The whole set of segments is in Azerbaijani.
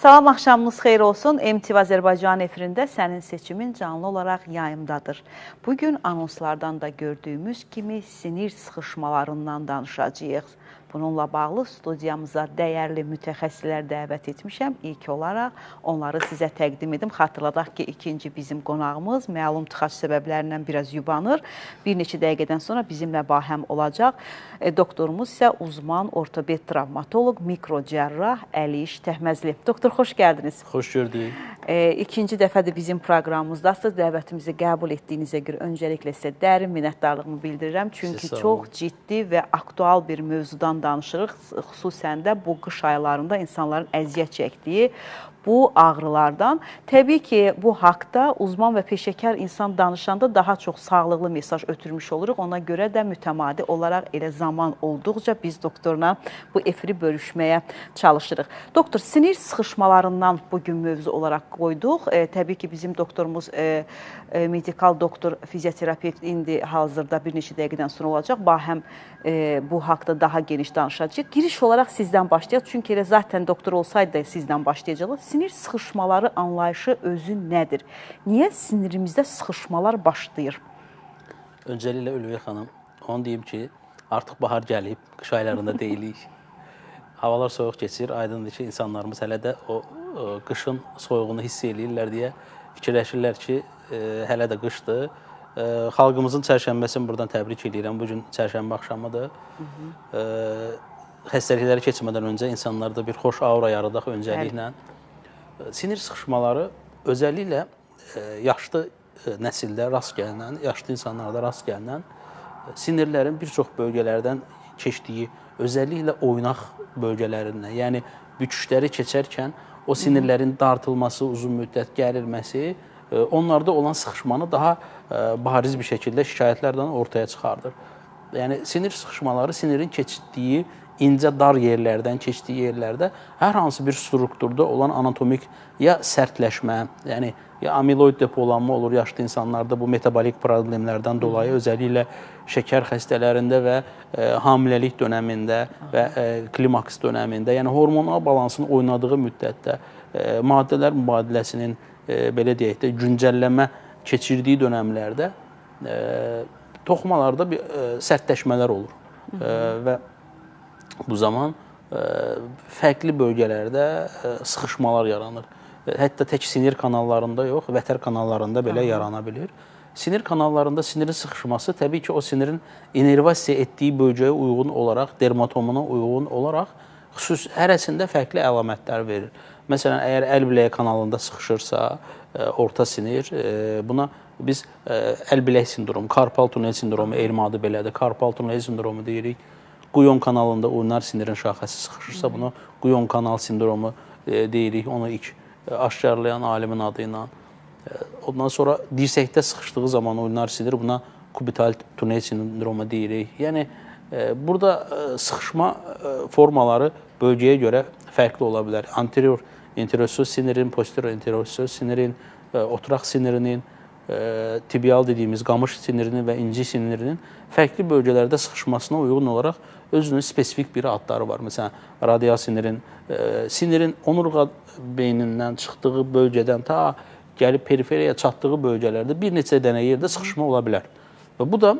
Salam, axşamınız xeyir olsun. MTV Azərbaycan efirində sənin seçimin canlı olaraq yayımdadır. Bugün anonslardan da gördüyümüz kimi sinir sıxışmalarından danışacağıq. Bununla bağlı studiyamıza dəyərli mütəxəssislər dəvət etmişəm. İlk olaraq onları sizə təqdim edim. Xatırladaq ki, ikinci bizim qonağımız məlum tıxac səbəblərindən biraz yubanır. Bir neçə dəqiqədən sonra bizimlə bahəm olacaq. Doktorumuz isə uzman ortoped travmatoloq, mikrocərrah Əliş Təhməzli. Doktor, xoş gəldiniz. Xoş gördük. İkinci dəfədir bizim proqramımızdasınız. Dəvətimizi qəbul etdiyinizə görə öncəliklə sizə dərin minnətdarlığımı bildirirəm. Çünki çox ciddi və aktual bir mövzudan danışırıq. Xüsusən də bu qış aylarında insanların əziyyət çəkdiyi bu ağrılardan. Təbii ki, bu haqda uzman və peşəkar insan danışanda daha çox sağlıqlı mesaj ötürmüş oluruq. Ona görə də mütəmadi olaraq elə zaman olduqca biz doktorla bu efiri bölüşməyə çalışırıq. Doktor, sinir sıxışmalarından bugün mövzu olaraq qoyduq. Təbii ki, bizim doktorumuz medikal doktor, fizioterapevt indi hazırda bir neçə dəqiqədən sonra olacaq. Bahəm bu haqda daha geniş danışacaq. Giriş olaraq sizdən başlayaq. Çünki elə zaten doktor olsaydı da sizdən başlayacaqlar. Sinir sıxışmaları anlayışı özü nədir? Niyə sinirimizdə sıxışmalar başlayır? Öncəliklə Ülviyə xanım, onu deyim ki, artıq bahar gəlib, qış aylarında deyilik. Havalar soyuq keçir, aydındır ki, insanlarımız hələ də o qışın soyuğunu hiss eləyirlər deyə fikirləşirlər ki, hələ də qışdır. Xalqımızın çərşənbəsini buradan təbrik edirəm. Bugün çərşənbə axşamıdır. Xəstəlikləri keçmədən öncə insanlarda bir xoş aura yaradaq öncəliklə. Sinir sıxışmaları özəlliklə yaşlı nəsildə rast gəlinən, yaşlı insanlarda rast gəlinən sinirlərin bir çox bölgələrdən keçdiyi, özəlliklə oynaq bölgələrindən, yəni büküşləri keçərkən o sinirlərin dartılması, uzun müddət gərilməsi onlarda olan sıxışmanı daha bariz bir şəkildə şikayətlərdən ortaya çıxardır. Yəni sinir sıxışmaları sinirin keçdiyi incə dar yerlərdən, keçdiyi yerlərdə hər hansı bir strukturda olan anatomik ya sərtləşmə, yəni ya amiloid depolanma olur yaşlı insanlarda bu metabolik problemlərdən dolayı, özəlliklə şəkər xəstələrində və hamiləlik dönəmində və klimaks dönəmində, yəni hormonal balansın oynadığı müddətdə maddələr mübadiləsinin belə deyək də güncəlləmə keçirdiyi dönəmlərdə toxumalarda sərtləşmələr olur və bu zaman fərqli bölgələrdə sıxışmalar yaranır. Hətta tək sinir kanallarında yox, vətər kanallarında belə yarana bilir. Sinir kanallarında sinirin sıxışması təbii ki, o sinirin inervasiya etdiyi bölgəyə uyğun olaraq, dermatomuna uyğun olaraq hərəsində fərqli əlamətlər verir. Məsələn, əgər əl-bilək kanalında sıxışırsa, orta sinir, buna biz əl-bilək sindromu, karpal tunel sindromu, elmi adı belədir, karpal tunel sindromu deyirik. Quyon kanalında ulnar sinirin şaxəsi sıxışırsa, bunu quyon kanal sindromu deyirik, onu ilk aşkarlayan alimin adı ilə. Ondan sonra dirsəkdə sıxışdığı zaman ulnar sinir, buna kubital tunel sindromu deyirik. Yəni, burada sıxışma formaları bölgəyə görə fərqli ola bilər. Anterior interosöz sinirin, posterior interosöz sinirin, oturaq sinirinin, tibial dediyimiz qamış sinirinin və inci sinirinin fərqli bölgələrdə sıxışmasına uyğun olaraq özünün spesifik bir adları var. Məsələn, radial sinirin onurğa beynindən çıxdığı bölgədən ta gəlib periferiyaya çatdığı bölgələrdə bir neçə dənə yerdə sıxışma ola bilər. Və bu da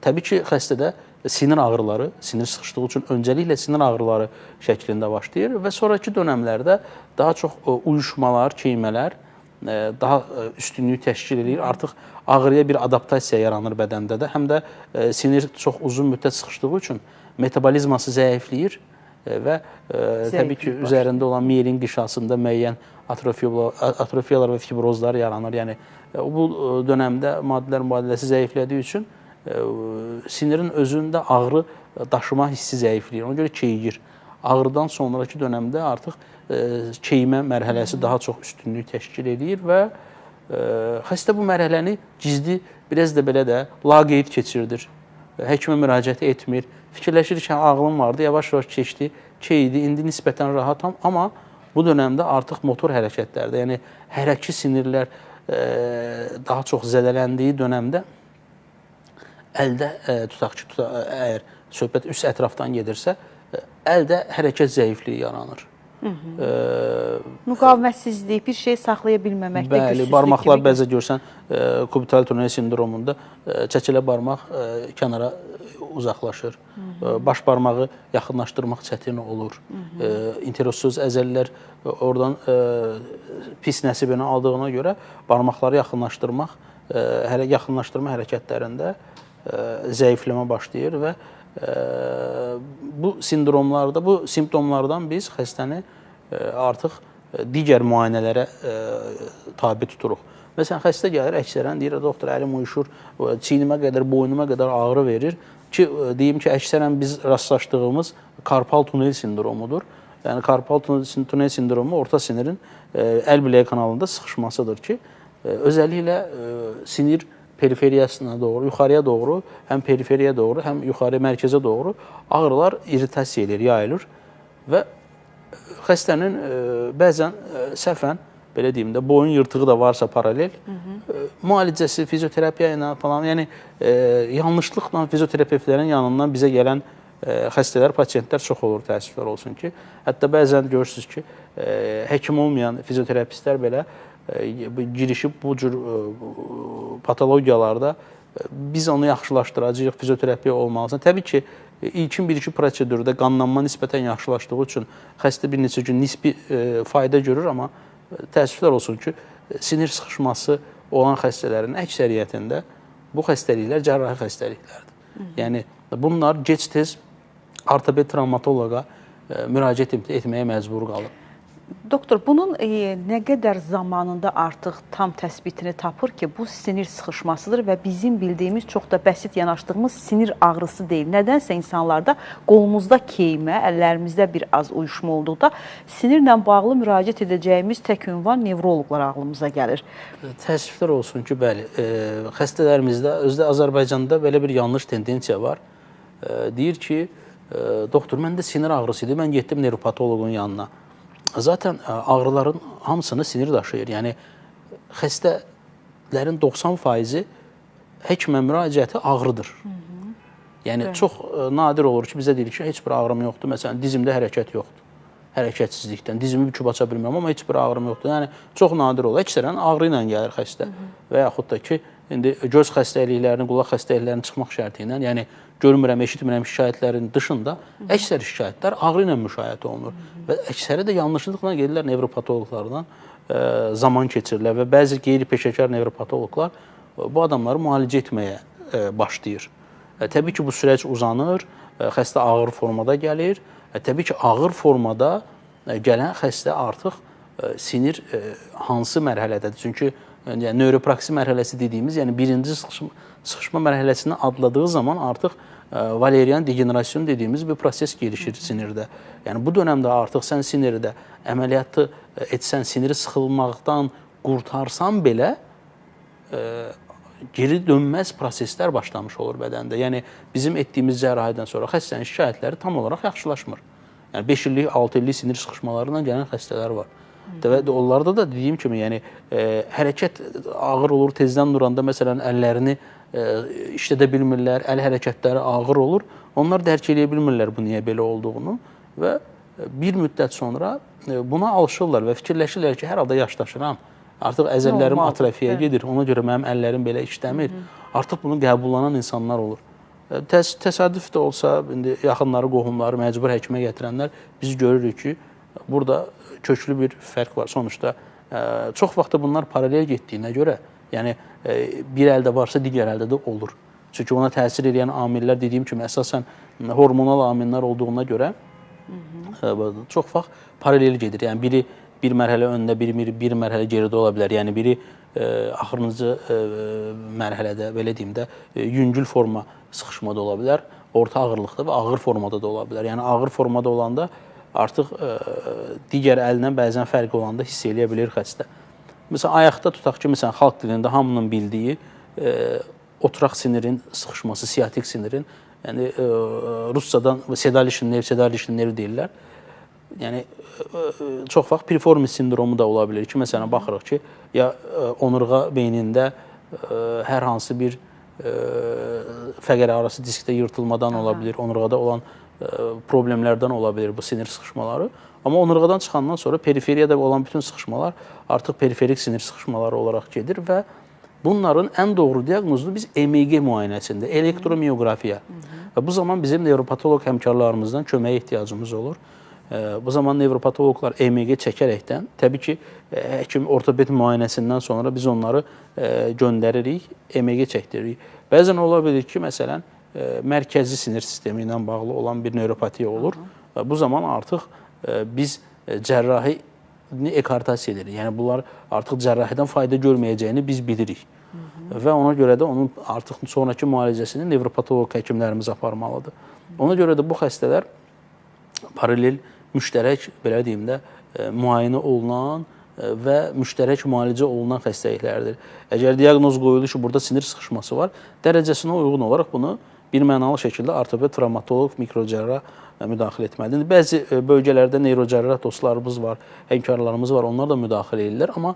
təbii ki, xəstədə sinir ağrıları, sinir sıxışdığı üçün öncəliklə sinir ağrıları şəklində başlayır və sonraki dönəmlərdə daha çox uyuşmalar, keymələr daha üstünlüyü təşkil edir. Artıq ağrıya bir adaptasiya yaranır bədəndə də. Həm də sinir çox uzun müddət sıxışdığı üçün metabolizması zəifləyir və təbii ki, üzərində olan miyelin qişasında müəyyən atrofiyalar və fibrozlar yaranır. Yəni, bu dönəmdə maddələr mübadiləsi zəiflədiyi üçün sinirin özündə ağrı daşıma hissi zəifləyir. Ona görə keyigir. Ağrıdan sonraki dönəmdə artıq keymə mərhələsi daha çox üstünlük təşkil edir və xəstə bu mərhələni gizli, biraz da belə də laqeyd keçirdir. Həkimə müraciət etmir. Fikirləşir ki, ağlım vardı, yavaş-yavaş keçdi, keyidi, indi nisbətən rahatam, amma bu dönəmdə artıq motor hərəkətlərdə, yəni hərəki sinirlər daha çox zədələndiyi dönəmdə əldə, tutaq ki, əgər söhbət üst ətrafdan gedirsə, əldə hərəkət zəifliyi yaranır. Müqavimətsizlik, bir şey saxlaya bilməməkdə gücsüzlük. Bəli, barmaqlar bəzən görsən, kubital tunel sindromunda çəkilə barmaq kənara uzaqlaşır. Baş barmağı yaxınlaşdırmaq çətin olur. İnterossöz əzəllər oradan pis nəsibini aldığına görə barmaqları yaxınlaşdırma hərəkətlərində zəifləmə başlayır və bu sindromlarda, bu simptomlardan biz xəstəni artıq digər müayinələrə tabi tuturuq. Məsələn, xəstə gəlir, əksərən deyir, doktor, əlim uyuşur, çiynimə qədər, boynuma qədər ağrı verir ki, deyim ki, əksərən biz rastlaşdığımız karpal tunel sindromudur. Yəni, karpal tunel sindromu orta sinirin əl biləyi kanalında sıxışmasıdır ki, özəlliklə sinir periferiyasına doğru, yuxarıya doğru, həm periferiyaya doğru, həm yuxarı mərkəzə doğru ağrılar iritasiya edir, yayılır və xəstənin bəzən səhvən, belə deyim də, boyun yırtığı da varsa paralel, müalicəsi, fizioterapiya ilə falan, yəni yanlışlıqla fizioterapevtlərin yanından bizə gələn xəstələr, pasiyentlər çox olur, təəssüflər olsun ki, hətta bəzən görürsünüz ki, həkim olmayan fizioterapistlər belə girişib bu cür patologiyalarda biz onu yaxşılaşdıracağıq, fizioterapiya olmalısın. Təbii ki, ilkin bir-iki prosedürdə qanlanma nisbətən yaxşılaşdığı üçün xəstə bir neçə gün nisbi fayda görür, amma təəssüflər olsun ki, sinir sıxışması olan xəstələrin əksəriyyətində bu xəstəliklər cərrahi xəstəliklərdir. Yəni, bunlar gec-tez ortoped travmatoloqa müraciət etməyə məcbur qalır. Doktor, bunun nə qədər zamanında artıq tam təsbitini tapır ki, bu sinir sıxışmasıdır və bizim bildiyimiz, çox da bəsit yanaşdığımız sinir ağrısı deyil. Nədənsə insanlarda qolumuzda keymə, əllərimizdə bir az uyuşma olduqda sinirlə bağlı müraciət edəcəyimiz tək ünvan nevroloqlar ağlımıza gəlir. Təəssüflər olsun ki, bəli, xəstələrimizdə, özdə Azərbaycanda belə bir yanlış tendensiya var. Deyir ki, doktor, məndə sinir ağrısı idi, mən getdim nevropatoloqun yanına. Zaten ağrıların hamısını sinir daşıyır. Yəni, xəstələrin 90%-i həkimə müraciəti ağrıdır. Yəni, çox nadir olur ki, bizə deyilir ki, heç bir ağrım yoxdur. Məsələn, dizimdə hərəkət yoxdur. Hərəkətsizlikdən. Dizimi büküb aça bilmirəm, amma heç bir ağrım yoxdur. Yəni, çox nadir olur. Əksərən ağrı ilə gəlir xəstə. Və yaxud da ki, indi göz xəstəliklərini, qulaq xəstəliklərini çıxmaq şərti ilə, yəni, görmürəm, eşitmirəm şikayətlərin dışında əksər şikayətlər ağrı ilə müşahidə olunur. Və əksəri də yanlışlıqla gedirlər nevropatoloqlardan zaman keçirirlər və bəzi qeyri-peşəkar nevropatoloqlar bu adamları müalicə etməyə başlayır. Təbii ki, bu süreç uzanır, xəstə ağır formada gəlir. Təbii ki, ağır formada gələn xəstə artıq sinir hansı mərhələdədir? Çünki nöropraksi mərhələsi dediyimiz, yəni birinci sıxışma mərhələsini adladığı zaman artıq valerian degenerasyon dediyimiz bir proses gelişir sinirdə. Yəni bu dönəmdə artıq sən sinirdə əməliyyatı etsən, siniri sıxılmaqdan qurtarsan belə geri dönməz proseslər başlamış olur bədəndə. Yəni bizim etdiyimiz cərrahidən sonra xəstənin şikayətləri tam olaraq yaxşılaşmır. Yəni 5 illik, 6 illik sinir sıxışmalarından gələn xəstələr var. Və onlarda da dediyim kimi, yəni hərəkət ağır olur, tezdən duranda məsələn əllərini işlədə bilmirlər, əl hərəkətləri ağır olur. Onlar dərk edə bilmirlər bu niyə belə olduğunu və bir müddət sonra buna alışırlar və fikirləşirlər ki, hər halda yaşlaşıram. Artıq əzəllərim atrofiyaya gedir, ona görə mənim əllərim belə işləmir. Artıq bunu qəbullanan insanlar olur. Təsadüf də olsa, indi yaxınları, qohumları, məcbur həkimə gətirənlər biz görürük ki, burada köklü bir fərq var. Sonuçta çox vaxt bunlar paralel getdiyinə görə, yəni bir əldə varsa digər əldə də olur. Çünki ona təsir edən amillər dediyim kimi əsasən hormonal amillər olduğuna görə çox vaxt paralel gedir. Yəni biri bir mərhələ öndə, bir mərhələ geridə ola bilər. Yəni biri axırıncı mərhələdə, belə deyim də, yüngül forma sıxışmada ola bilər, orta ağırlıqda və ağır formada da ola bilər. Yəni ağır formada olanda artıq digər əlinə bəzən fərq olanda hiss eləyə bilir xəstə. Məsələn, ayaqda tutaq ki, məsələn, xalq dilində hamının bildiyi oturaq sinirin sıxışması, siyatik sinirin, yəni Ruscadan sedalişin nerv deyirlər. Yəni çox vaxt piriformis sindromu da ola bilir ki, məsələn, baxırıq ki, ya onurğa beynində hər hansı bir fəqərə arası diskdə yırtılmadan ola bilir, onurğada olan problemlərdən ola bilir bu sinir sıxışmaları. Amma onurğadan çıxandan sonra periferiyada olan bütün sıxışmalar artıq periferik sinir sıxışmaları olaraq gedir və bunların ən doğru diaqnozunu biz EMG müayinəsində, elektromiografiya və bu zaman bizim nevropatoloq həmkarlarımızdan köməyə ehtiyacımız olur. Bu zaman nevropatoloqlar EMG çəkərəkdən, təbii ki, həkim ortoped müayinəsindən sonra biz onları göndəririk, EMG çəkdiririk. Bəzən ola bilir ki, məsələn, mərkəzi sinir sistemi ilə bağlı olan bir nevropatiya olur və bu zaman artıq biz cərrahi ekartasiya edirik. Yəni, bunlar artıq cərrahidən fayda görməyəcəyini biz bilirik. Və ona görə də onun artıq sonraki müalicəsini nevropatoloq həkimlərimiz aparmalıdır. Ona görə də bu xəstələr paralel, müştərək, belə deyim də, müayinə olunan və müştərək müalicə olunan xəstəliklərdir. Əgər diaqnoz qoyulur ki, burada sinir sıxışması var, dərəcəsinə uyğun olaraq bunu birmənalı şəkildə ortoped, travmatoloq, mikrocərrah müdaxilə etməlidir. Bəzi bölgələrdə neyrocərrah dostlarımız var, həmkarlarımız var, onlar da müdaxilə edirlər. Amma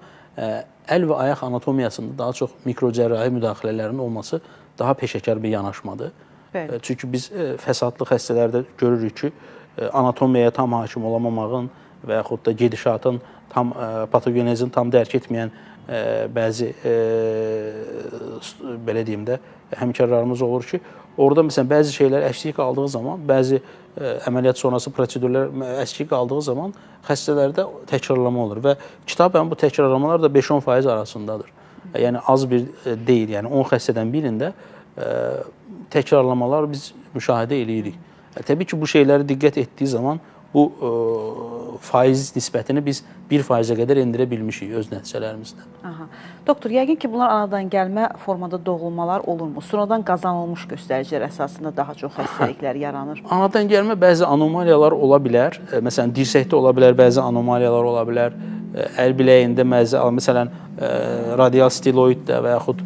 əl və ayaq anatomiyasında daha çox mikrocərrahi müdaxilələrin olması daha peşəkar bir yanaşmadır. Bəli. Çünki biz fəsadlı xəstələrdə görürük ki, anatomiyaya tam hakim olamamağın və yaxud da gedişatın, patogenezin tam dərk etməyən bəzi, belə deyim də, həmkarlarımız olur ki, orada məsələn, bəzi şeylər əksik qaldığı zaman, bəzi əməliyyat sonrası prosedürlər əksik qaldığı zaman xəstələrdə təkrarlama olur və kitabən bu təkrarlamalar da 5-10% arasındadır. Yəni, az bir deyil, yəni 10 xəstədən birində təkrarlamalar biz müşahidə edirik. Təbii ki, bu şeyləri diqqət etdiyi zaman bu faiz nisbətini biz 1%-ə qədər endirə bilmişik öz nəticələrimizdə. Doktor, yəqin ki, bunlar anadan gəlmə formada doğulmalar olurmu? Sonradan qazanılmış göstəricilər əsasında daha çox xəstəliklər yaranır. Anadan gəlmə bəzi anomaliyalar ola bilər. Məsələn, dirsəkdə ola bilər, bəzi anomaliyalar ola bilər. Əl biləyində, məsələn, radial stiloiddə və yaxud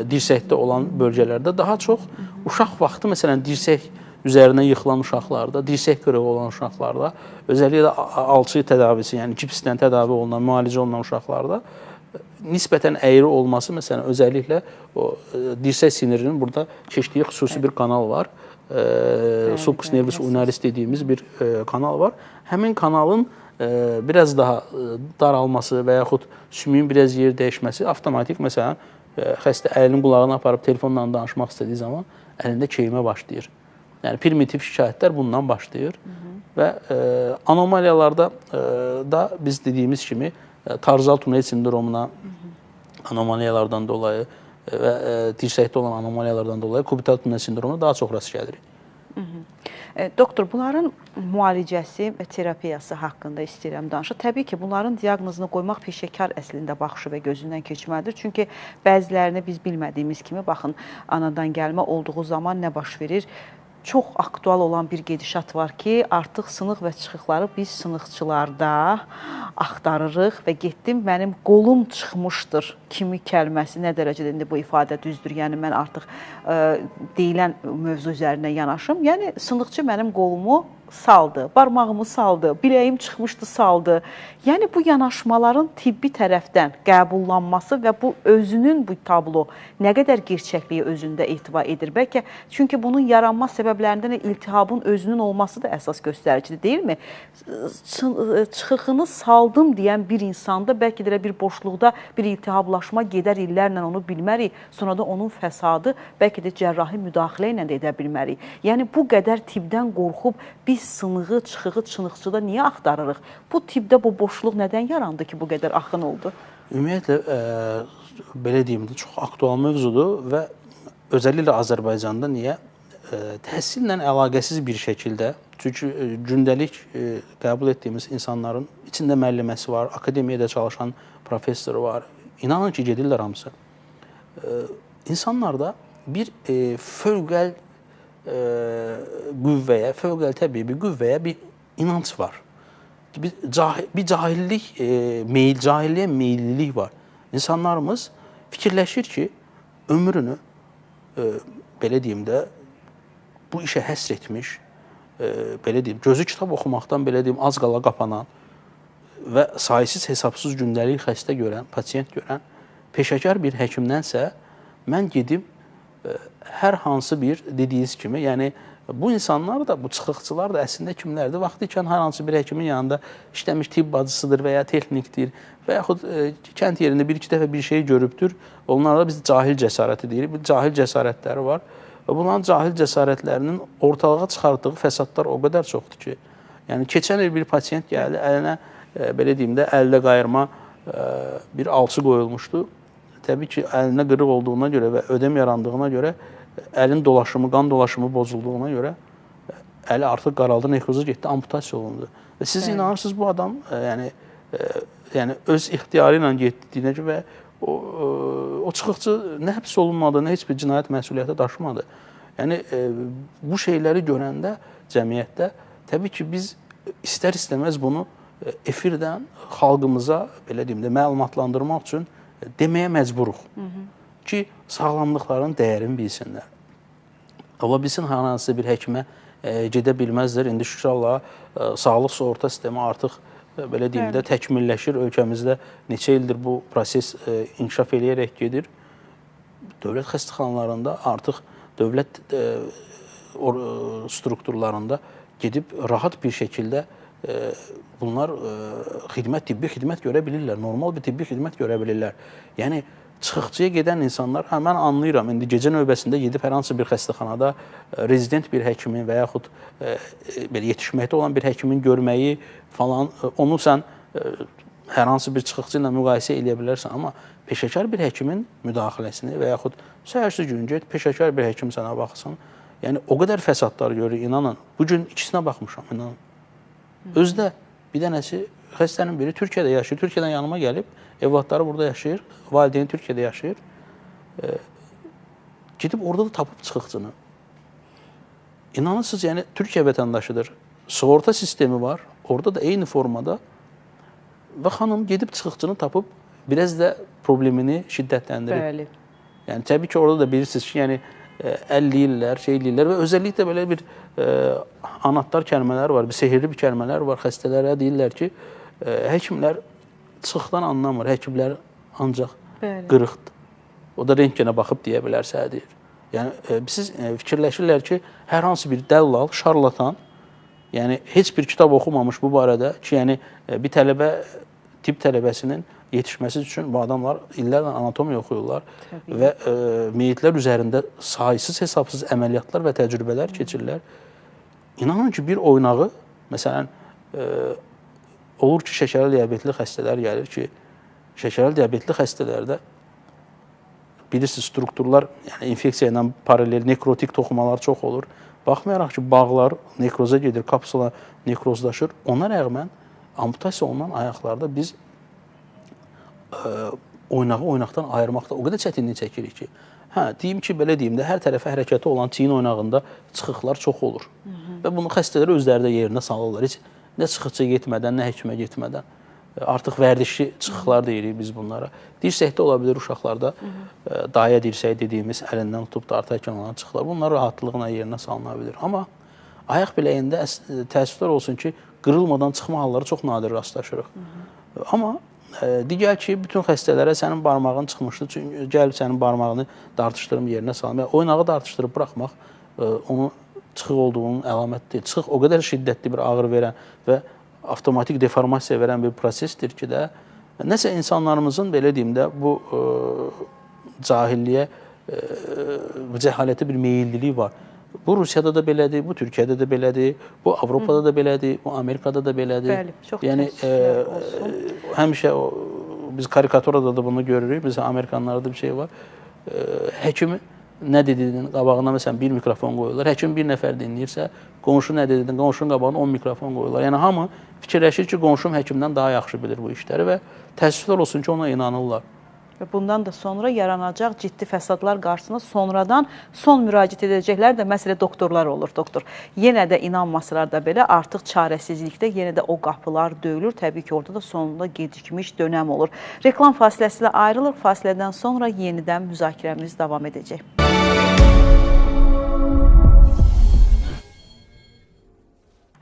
dirsəkdə olan bölgələrdə daha çox uşaq vaxtı, məsələn, dirsək üzərinə yıxılan uşaqlarda, dirsək qırığı olan uşaqlarda, özəlliklə alçı tədavisi, yəni gipslə tədavi olunan, müalicə olunan uşaqlarda nisbətən əyri olması, məsələn, özəlliklə o dirsək sinirinin burada keçdiyi xüsusi bir kanal var. Sulcus nervus ulnaris dediyimiz bir kanal var. Həmin kanalın biraz daha daralması və yaxud sümüyün biraz yer dəyişməsi avtomatik, məsələn, xəstə əlinin qulağına aparıb telefonla danışmaq istədiyi zaman əlində keymə başlayır. Yəni, primitiv şikayətlər bundan başlayır və anomaliyalarda da biz dediyimiz kimi tarzal tunel sindromuna anomaliyalardan dolayı və dirsəkdə olan anomaliyalardan dolayı kubital tunel sindromuna daha çox rast gəlirik. Doktor, bunların müalicəsi və terapiyası haqqında istəyirəm danışaq. Təbii ki, bunların diaqnozunu qoymaq peşəkar əslində baxışı və gözündən keçməlidir. Çünki bəzilərini biz bilmədiyimiz kimi, baxın, anadan gəlmə olduğu zaman nə baş verir? Çox aktual olan bir gedişat var ki, artıq sınıq və çıxıqları biz sınıqçılarda axtarırıq və getdim, mənim qolum çıxmışdır kimi kəlməsi nə dərəcədə indi bu ifadə düzdür? Yəni, mən artıq deyilən mövzu üzərinə yanaşım. Yəni, sınıqçı mənim qolumu saldı, barmağımı saldı, biləyim çıxmışdı, saldı. Yəni, bu yanaşmaların tibbi tərəfdən qəbullanması və bu özünün bu tablo nə qədər gerçəkliyi özündə ehtiva edir? Bəlkə, çünki bunun yaranma səbəblərindən iltihabın özünün olması da əsas göstəricidir, deyilmi? Çıxıqını saldım deyən bir insanda bəlkə də bir boşluqda bir iltihablaşma gedər, illərlə onu bilmərik, sonra da onun fəsadı bəlkə də cərrahi müdaxilə ilə də edə bilmərik. Yəni, bu qədər tibdən qorxub biz sınığı, çıxığı, çınıqçıda niyə axtarırıq? Bu tibdə bu boşluq nədən yarandı ki, bu qədər axın oldu? Ümumiyyətlə, belə deyim də, çox aktual mövzudur və özəlliklə Azərbaycanda niyə? Təhsillə əlaqəsiz bir şəkildə, çünki gündəlik qəbul etdiyimiz insanların içində müəlliməsi var, akademiyada çalışan professoru var, inanın ki, gedirlər hamısı. İnsanlarda bir fövqəl qüvvəyə, fövqəl təbii bir qüvvəyə bir inanc var. Bir cahillik, cahilliyə meyillilik var. İnsanlarımız fikirləşir ki, ömrünü, belə deyim də, bu işə həsr etmiş, belə deyim, gözü kitab oxumaqdan, belə deyim, az qala qapanan və sayısız hesabsız gündəlik xəstə görən, pasiyent görən, peşəkar bir həkimdənsə mən gedim hər hansı bir dediyiniz kimi, yəni Bu insanlar da, bu çıxıqçılar da əslində kimlərdir? Vaxtı ikən hər hansı bir həkimin yanında işləmiş tibb bacısıdır və ya texnikdir və yaxud kənd yerində bir-iki dəfə bir şey görübdür. Onlara biz cahil cəsarəti deyirik. Bu cahil cəsarətləri var. Və bunların cahil cəsarətlərinin ortalığa çıxartdığı fəsadlar o qədər çoxdur ki, yəni keçən il bir pasiyent gəldi, əlinə belə deyim də, əldə qayırma bir alçı qoyulmuşdu. Təbii ki, əlinə qırıq olduğuna görə və ödəm yarandığına görə əlin dolaşımı, qan dolaşımı pozulduğuna görə əli artıq qaraldı, nekroza getdi, amputasiya olundu. Və siz inanırsınız bu adam yəni öz ixtiyarı ilə getdiyinə və o çıxıqçı nə həbs olunmadı, nə heç bir cinayət məsuliyyəti daşımadı. Yəni bu şeyləri görəndə cəmiyyətdə təbii ki, biz istər-istəməz bunu efirdən xalqımıza belə deyim də məlumatlandırmaq üçün deməyə məcburuq ki, sağlamlıqların dəyərini bilsinlər. Ola bilsin, hər hansı bir həkimə gedə bilməzlər. İndi şükür Allaha, sağlıq sığorta sistemi artıq belə deyim də təkmilləşir. Ölkəmizdə neçə ildir bu proses inkişaf eləyərək gedir. Dövlət xəstəxanalarında artıq dövlət strukturlarında gedib rahat bir şəkildə bunlar tibbi xidmət görə bilirlər. Normal bir tibbi xidmət görə bilirlər. Yəni, çıxıqçıya gedən insanlar, mən anlayıram, indi gecə növbəsində gedib hər hansı bir xəstəxanada rezident bir həkimin və yaxud yetişməkdə olan bir həkimin görməyi falan, onu sən hər hansı bir çıxıqçı ilə müqayisə edə bilərsən, amma peşəkar bir həkimin müdaxiləsini və yaxud səhərsi gün get, peşəkar bir həkim sənə baxsın, yəni o qədər fəsadlar görür, inanın. Bugün ikisinə baxmışam, inanın. Özdə bir dənəsi xəstənin biri Türkiyədə yaşayır, Türkiyədən yanıma gəlib, evladları burada yaşayır, valideyni Türkiyədə yaşayır. Gedib orada da tapıb çıxıqçını. İnanırsınız, yəni Türkiyə vətəndaşıdır. Sığorta sistemi var, orada da eyni formada və xanım gedib çıxıqçını tapıb biraz da problemini şiddətləndirib. Bəli. Yəni təbii ki, orada da bilirsiniz ki, yəni əlləyirlər, şey eləyirlər və özəlliklə belə bir anahtar kəlmələr var, bir sehirli bir kəlmələr var. Xəstələrə deyirlər ki, həkimlər çıxıqdan anlamır, həkimlər ancaq qırıqdır. O da rentgenə baxıb deyə bilər səhədir. Yəni, siz fikirləşirlər ki, hər hansı bir dəllal, şarlatan, yəni heç bir kitab oxumamış bu barədə ki, yəni bir tələbə, tibb tələbəsinin yetişməsi üçün bu adamlar illərlə anatomiya oxuyurlar və meyitlər üzərində sayısız hesabsız əməliyyatlar və təcrübələr keçirlər. İnanın ki, bir oynağı, məsələn, olur ki, şəkərli diabetli xəstələr gəlir ki, şəkərli diabetli xəstələrdə bilirsiniz, strukturlar, yəni infeksiya ilə paralel nekrotik toxumalar çox olur. Baxmayaraq ki, bağlar nekroza gedir, kapsula nekrozlaşır. Ona rəğmən amputasiya olunan ayaqlarda biz oynağı oynaqdan ayırmaqda o qədər çətinlik çəkirik ki, deyim ki, belə deyim də, hər tərəfə hərəkəti olan çiyin oynağında çıxıqlar çox olur. Və bunu xəstələr özləri də yerinə salırlar. Heç nə çıxıqçıya getmədən, nə həkimə getmədən. Artıq vərdişli çıxıqlar deyirik biz bunlara. Dirsəkdə ola bilir uşaqlarda daya dirsəyi dediyimiz əlindən tutub dartarkən olan çıxıqlar. Bunlar rahatlıqla yerinə salına bilir. Amma ayaq biləyində təəssüflər olsun ki, qırılmadan çıxma halları çox nadir rastlaşırıq. Amma digər ki, bütün xəstələrə sənin barmağın çıxmışdı, çünki gəlib sənin barmağını dartışdırım yerinə salım. Oynağı dartışdırıb buraxmaq onun çıxıq olduğunun əlaməti deyil. Çıxıq o qədər şiddətli bir ağrı verən və avtomatik deformasiya verən bir prosesdir ki də, nəsə insanlarımızın, belə deyim də, bu cahilliyə, cəhalətə bir meyilliliyi var. Bu Rusiyada da belədir, bu Türkiyədə də belədir, bu Avropada da belədir, bu Amerikada da belədir. Bəli, çox təəssüflər olsun. Həmişə biz karikaturada da bunu görürük, biz Amerikanlarda bir şey var. Həkimi nə dediyinin qabağına məsələn bir mikrofon qoyurlar. Həkim bir nəfər dinləyirsə, qonşu nə dediyinin, qonşunun qabağına 10 mikrofon qoyurlar. Yəni hamı fikirləşir ki, qonşum həkimdən daha yaxşı bilir bu işləri və təəssüflər olsun ki, ona inanırlar. Və bundan da sonra yaranacaq ciddi fəsadlar qarşısında sonradan son müraciət edəcəklər də məsələ doktorlar olur, doktor. Yenə də inanmasalar da belə artıq çarəsizlikdə yenə də o qapılar döyülür. Təbii ki, orada da sonunda gecikmiş dönəm olur. Reklam fasiləsi ilə ayrılır. Fasilədən sonra yenidən müzakirəmiz davam edəcək.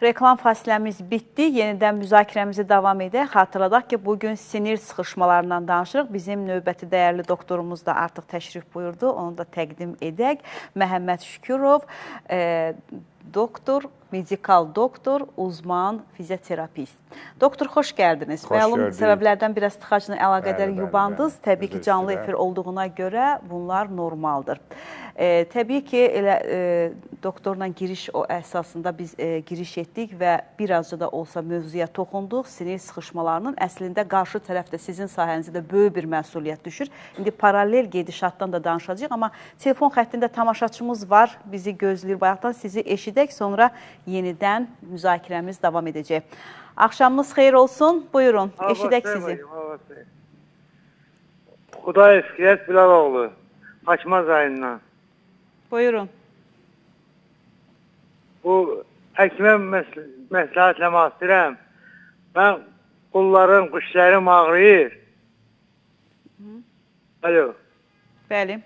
Reklam fasiləmiz bitdi. Yenidən müzakirəmizi davam edək. Xatırladaq ki, bugün sinir sıxışmalarından danışırıq. Bizim növbəti dəyərli doktorumuz da artıq təşrif buyurdu. Onu da təqdim edək. Məhəmməd Şükürov. doktor, medikal doktor, uzman, fizioterapist. Doktor, xoş gəldiniz. Məlum səbəblərdən biraz tıxacla əlaqədar yubandınız. Təbii ki, canlı efir olduğuna görə bunlar normaldır. Təbii ki, elə doktorla giriş o əsasında biz giriş etdik və birazca da olsa mövzuya toxunduq. Sinir sıxışmalarının əslində qarşı tərəfdə sizin sahənizdə böyük bir məsuliyyət düşür. İndi paralel gedişatdan da danışacağıq, amma telefon xəttində tamaşaçımız var, bizi gözləyir. Bayaqdan sizi eşidək, sonra yenidən müzakirəmiz davam edəcək. Axşamınız xeyir olsun. Buyurun, eşidək sizi. Xuday Fikrət Bilaloğlu, Açmaz ayından. Buyurun. Bu həkimə məsləhətləmək istəyirəm. Mən qollarım, qışlarım ağrıyır. Alo. Bəli.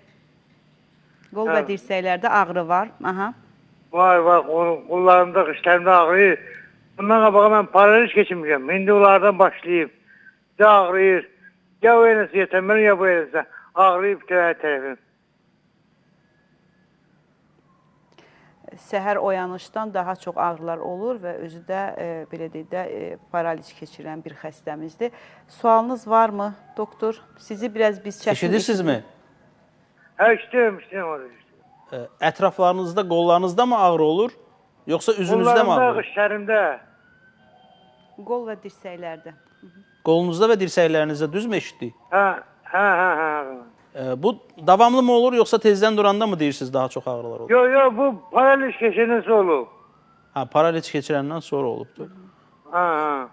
Qol və dirsəklərdə ağrı var. Aha. Var, qollarımda, qışlarımda ağrıyır. Bundan qabağa mən paraliz keçirmişəm. İndi onlardan başlayıb. Ya ağrıyır. Ya o eləsə yetəmir, ya bu eləsə. Ağrıyıb tərəfim. Səhər oyanışdan daha çox ağrılar olur və özü də belə deyək də paraliz keçirən bir xəstəmizdir. Sualınız varmı, doktor? Sizi biraz biz çətin... Eşidirsinizmi? Hə, işləyirəm. Ətraflarınızda, qollarınızda mı ağrı olur? Yoxsa üzünüzdə mi ağrı? Qollarımda, qışlarımda. Qol və dirsəklərdə. Qolunuzda və dirsəklərinizdə düzmü eşitdik? Hə. Bu davamlı mı olur, yoxsa tezdən duranda mı deyirsiniz daha çox ağrılar olur? Yox, bu paraliz keçirəndən sonra olub. Paraliz keçirəndən sonra olubdur. Hə.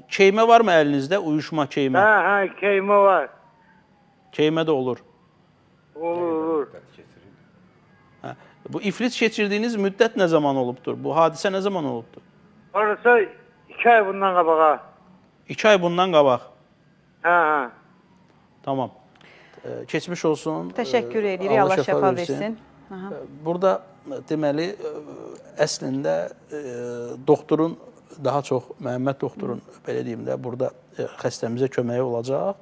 Keymə varmı əlinizdə? Uyuşma keymə? Hə, keymə var. Keymə də olur. Olur. Bu iflic keçirdiyiniz müddət nə zaman olubdur? Bu hadisə nə zaman olubdur? Orası 2 ay bundan qabağa. 2 ay bundan qabaq. Hə. Tamam. Keçmiş olsun. Təşəkkür edirik. Allah şəfa versin. Burada deməli, əslində doktorun, daha çox Məhəmməd doktorun, belə deyim də, burada xəstəmizə köməyi olacaq.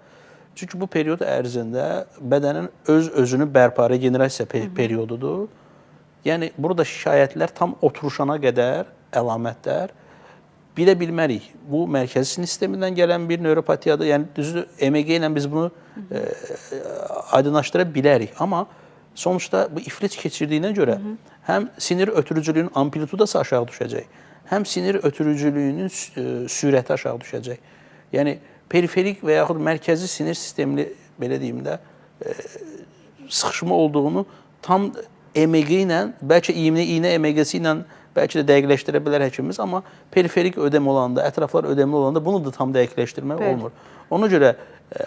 Çünki bu period ərzində bədənin öz-özünü bərpa, regenerasiya periodudur. Yəni, burada şikayətlər tam oturuşana qədər əlamətlər bilə bilmərik. Bu mərkəzi sinir sistemindən gələn bir nöropatiyadır. Yəni, düzdür, EMG ilə biz bunu aydınlaşdıra bilərik. Amma sonuçta bu iflic keçirdiyinə görə həm sinir ötürücülüyünün amplitudası aşağı düşəcək, həm sinir ötürücülüyünün sürəti aşağı düşəcək. Yəni, periferik və yaxud mərkəzi sinir sistemli, belə deyim də, sıxışma olduğunu tam EMG ilə, bəlkə iynə EMG-si ilə bəlkə də dəqiqləşdirə bilər həkimimiz, amma periferik ödəm olanda, ətraflar ödəmli olanda bunu da tam dəqiqləşdirmək olmur. Ona görə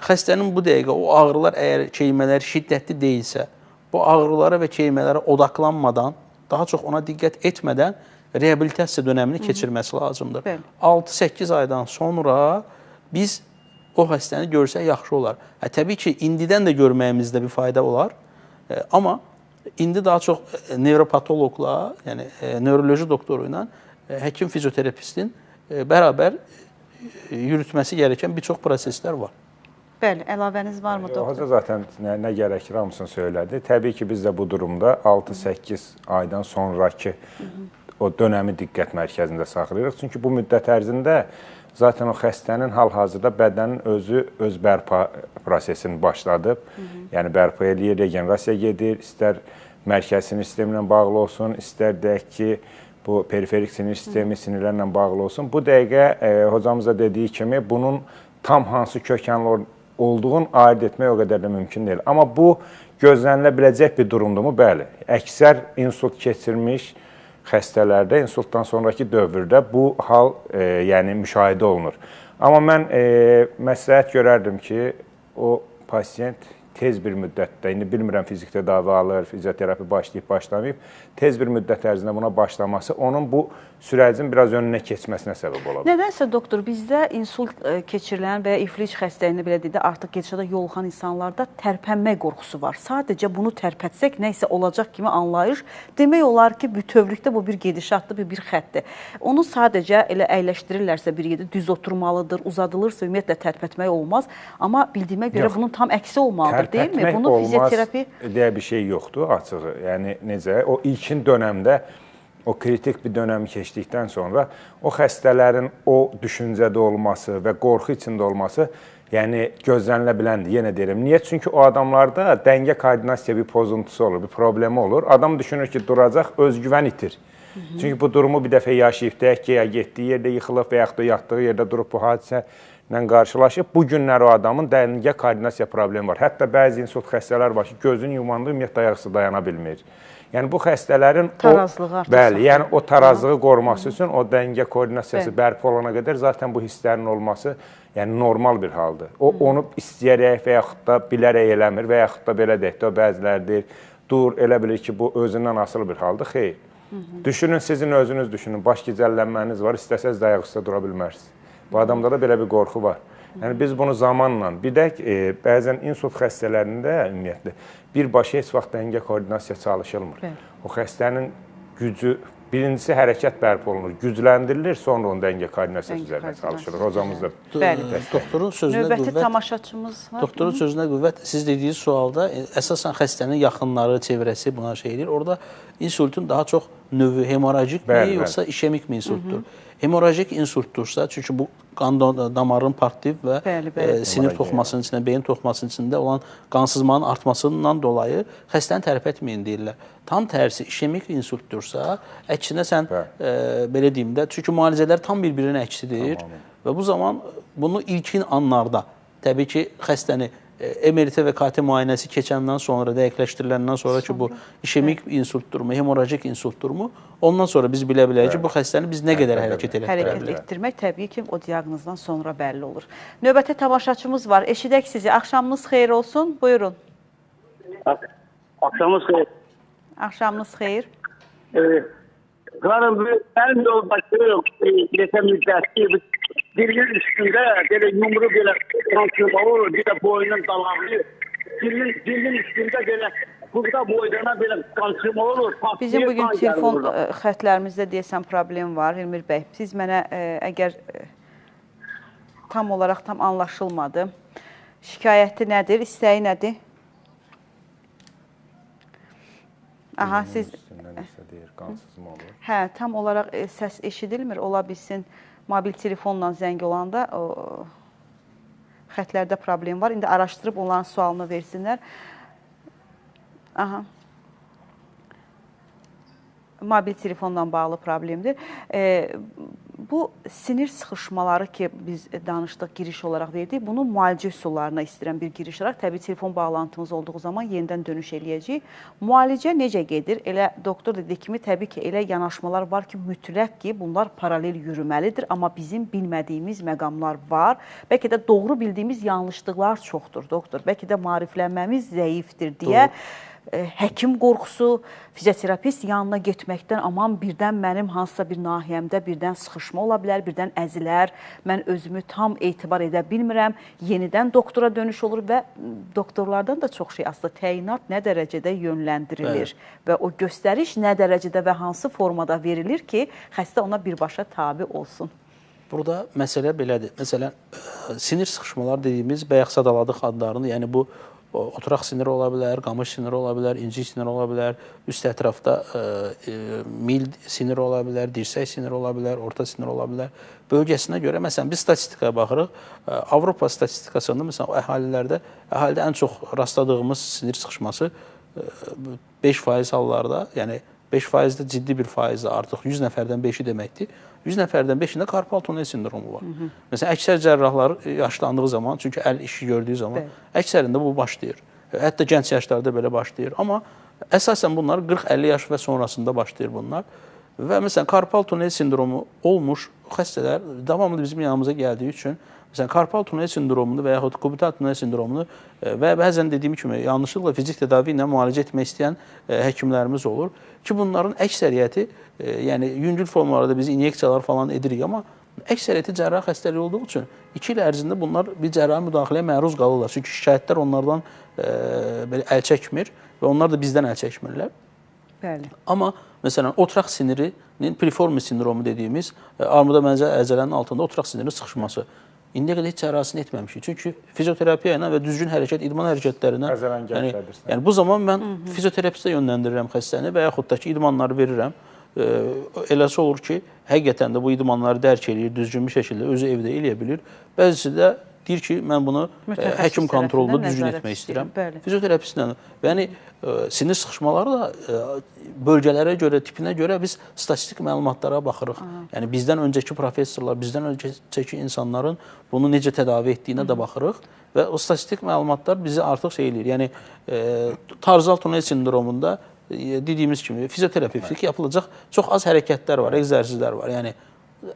xəstənin bu dəqiqə o ağrılar əgər keymələr şiddətli deyilsə, bu ağrılara və keymələrə odaqlanmadan, daha çox ona diqqət etmədən reabilitasiya dönəmini keçirməsi lazımdır. 6-8 aydan sonra biz o xəstəni görsək yaxşı olar. Təbii ki, indidən də görməyimizdə bir fayda olar, amma indi daha çox nevropatoloqla, yəni neuroloji doktoru ilə həkim fizioterapistin bərabər yürütməsi gerəkən bir çox proseslər var. Bəli, əlavəniz varmı doktor? Hoca zaten nə gərəkir hamısını söylədi. Təbii ki, biz də bu durumda 6-8 aydan sonraki o dönəmi diqqət mərkəzində saxlayırıq. Çünki bu müddət ərzində zaten o xəstənin hal-hazırda bədənin öz bərpa prosesini başladıb. Yəni, bərpa eləyir, regenerasiya gedir, istər mərkəzi sinir sistemi ilə bağlı olsun, istər deyək ki, bu periferik sinir sistemi sinirlərlə bağlı olsun. Bu dəqiqə hocamız da dediyi kimi bunun tam hansı kökənli olduğunu ayırt etmək o qədər də mümkün deyil. Amma bu gözlənilə biləcək bir durumdur mu? Bəli. Əksər insult keçirmiş xəstələrdə, insultdan sonraki dövrdə bu hal yəni müşahidə olunur. Amma mən məsləhət görərdim ki, o pasiyent tez bir müddətdə, indi bilmirəm fizik tədavi alır, fizioterapi başlayıb, tez bir müddət ərzində buna başlaması onun bu sürəcin biraz önünə keçməsinə səbəb ola bilər. Nədənsə doktor, bizdə insult keçirilən və ya iflic xəstəliyini belə deyək də artıq gedişata yoluxan insanlarda tərpənmək qorxusu var. Sadəcə bunu tərpətsək nəsə olacaq kimi anlayış. Demək olar ki, bütövlükdə bu bir gedişatdır, bir xəttdir. Onu sadəcə elə əyləşdirirlərsə bir yerdə düz oturmalıdır, uzadılırsa ümumiyyətlə tərpətmək olmaz. Amma bildiyimə görə bunun tam əksi olmalıdır, deyilmi? Bunu fizioterapi deyə bir şey yoxdur açığı. Yəni necə? O ilkin dönəmdə o kritik bir dönəmi keçdikdən sonra o xəstələrin o düşüncədə olması və qorxu içində olması yəni gözlənilə biləndir. Yenə deyirəm. Niyə? Çünki o adamlarda dəngə koordinasiya bir pozuntusu olur, bir problemi olur. Adam düşünür ki, duracaq, özgüvən itir. Çünki bu durumu bir dəfə yaşayıb, deyək ki, ya getdiyi yerdə yıxılıb və yaxud da yatdığı yerdə durub bu hadisə ilə qarşılaşıb. Bu günlər o adamın dəngə koordinasiya problemi var. Hətta bəzi insult xəstələr var ki, gözünü yumanda ümumiyyətlə ayaqüstə dayana bilmir. Yəni bu xəstələrin bəli, yəni o tarazlığı qoruması üçün o dəngə koordinasiyası bərpa olana qədər zaten bu hisslərin olması yəni normal bir haldır. O onu istəyərək və yaxud da bilərək eləmir və yaxud da belə deyək də o bəziləri deyir, dur elə bilir ki, bu özündən asılı bir haldır. Xeyr. Düşünün, sizin özünüz düşünün, baş gicəllənməniz var, istəsəz də ayaq üstə dura bilmərsiniz. Bu adamda da belə bir qorxu var. Yəni biz bunu zamanla, bir də bəzən insult xəstələrində ümumiyyətlə birbaşa heç vaxt dəngə koordinasiya çalışılmır. O xəstənin gücü, birincisi hərəkət bərpa olunur, gücləndirilir, sonra onun dəngə koordinasiyası üzərində çalışılır. Hocamız da doktorun sözünə növbəti qüvvət. tamaşaçımız var. Doktorun sözünə qüvvət. Siz dediyiniz sualda əsasən xəstənin yaxınları, çevrəsi buna şey edir. Orada insultun daha çox növü hemorajikmi, yoxsa işemikmi insultdur? Hemorajik insultdursa, çünki bu qan damarın partlayıb və sinir toxumasının içində, beyin toxumasının içində olan qansızmanın artmasından dolayı xəstəni tərpə etməyin deyirlər. Tam tərsi işemik insultdursa, əksinə sən belə deyim də, çünki müalicələr tam bir-birinin əksidir və bu zaman bunu ilkin anlarda, təbii ki, xəstəni MRT və KT müayinəsi keçəndən sonra, dəqiqləşdiriləndən sonra ki, bu işemik insultdurmu, hemorajik insultdurmu, ondan sonra biz bilə biləyik ki, bu xəstəni biz nə qədər hərəkət etdirə bilərik. Hərəkət etdirmək təbii ki, o diaqnozdan sonra bəlli olur. Növbəti tamaşaçımız var. Eşidək sizi. Axşamınız xeyir olsun. Buyurun. Axşamınız xeyir. Axşamınız xeyir. Qarım, mənim yoldaşım geçən müddətli dilin üstündə belə yumru belə transforma olur, bir də boynun dalağını, dilin üstündə belə burada boydana belə transforma olur. Bizim bugün telefon xətlərimizdə deyəsən problem var, Elmir bəy. Siz mənə əgər tam olaraq tam anlaşılmadı, şikayəti nədir, istəyi nədir? Aha, siz... Hə, tam olaraq səs eşidilmir, ola bilsin mobil telefonla zəng olanda xətlərdə problem var. İndi araşdırıb onların sualını versinlər. Aha. Mobil telefonla bağlı problemdir. Bu sinir sıxışmaları ki, biz danışdıq, giriş olaraq verdik, bunu müalicə üsullarına istəyirəm bir giriş olaraq. Təbii telefon bağlantımız olduğu zaman yenidən dönüş eləyəcəyik. Müalicə necə gedir? Elə doktor dediyi kimi, təbii ki, elə yanaşmalar var ki, mütləq ki, bunlar paralel yürüməlidir. Amma bizim bilmədiyimiz məqamlar var. Bəlkə də doğru bildiyimiz yanlışlıqlar çoxdur, doktor. Bəlkə də maariflənməmiz zəifdir deyə. Həkim qorxusu, fizioterapist yanına getməkdən, aman birdən mənim hansısa bir nahiyəmdə birdən sıxışma ola bilər, birdən əzilər, mən özümü tam etibar edə bilmirəm, yenidən doktora dönüş olur və doktorlardan da çox şey aslında təyinat nə dərəcədə yönləndirilir və o göstəriş nə dərəcədə və hansı formada verilir ki, xəstə ona birbaşa tabi olsun. Burada məsələ belədir. Məsələn, sinir sıxışmalar dediyimiz bayaq sadaladıq adlarını, yəni bu oturaq siniri ola bilər, qamış siniri ola bilər, incik siniri ola bilər, üst ətrafda mil siniri ola bilər, dirsək siniri ola bilər, orta sinir ola bilər. Bölgəsinə görə, məsələn, biz statistikaya baxırıq. Avropa statistikasında, məsələn, əhalidə ən çox rastladığımız sinir sıxışması 5% hallarda, yəni 5% də ciddi bir faizdir artıq. 100 nəfərdən 5-i deməkdir. 100 nəfərdən 5-ində karpal tunel sindromu var. Məsələn, əksər cərrahlar yaşlandığı zaman, çünki əl işi gördüyü zaman, əksərində bu başlayır. Hətta gənc yaşlarda belə başlayır. Amma əsasən bunlar 40-50 yaş və sonrasında başlayır bunlar. Və məsələn, karpal tunel sindromu olmuş xəstələr davamlı bizim yanımıza gəldiyi üçün, məsələn, karpal tunel sindromunu və yaxud kubital tunel sindromunu və bəzən dediyim kimi yanlışlıqla fizik tədavi ilə müalicə etmək istəyən həkimlərimiz olur ki, bunların əksəriyyəti, yəni yüngül formalarda biz inyeksiyalar falan edirik, amma əksəriyyəti cərrahi xəstəliyi olduğu üçün 2 il ərzində bunlar bir cərrahi müdaxiləyə məruz qalırlar. Çünki şikayətlər onlardan belə əl çəkmir və onlar da bizdən əl çəkmirlər. Bəli. Amma məsələn, oturaq sinirinin piriformis sindromu dediyimiz armuda mənzər əzələnin altında oturaq sinirinin sıxışması. İndiyə qədər heç cərrahəsini etməmişik. Çünki fizioterapiya ilə və düzgün hərəkət, idman hərəkətlərinə, yəni bu zaman mən fizioterapistə yönləndirirəm xəstəni və yaxud da ki, idmanları verirəm. eləsi olur ki, həqiqətən də bu idmanları dərk eləyir, düzgün bir şəkildə özü evdə eləyə bilir. Bəzisi də deyir ki, mən bunu həkim kontrolunda düzgün etmək istəyirəm. Fizioterapistlə. Yəni, sinir sıxışmaları da bölgələrə görə, tipinə görə biz statistik məlumatlara baxırıq. Yəni, bizdən öncəki professorlar, bizdən öncəki insanların bunu necə tədavi etdiyinə də baxırıq və o statistik məlumatlar bizi artıq şey eləyir. Yəni, tarzal tunel sindromunda dediyimiz kimi fizioterapevtik yapılacaq çox az hərəkətlər var, egzersizlər var. Yəni,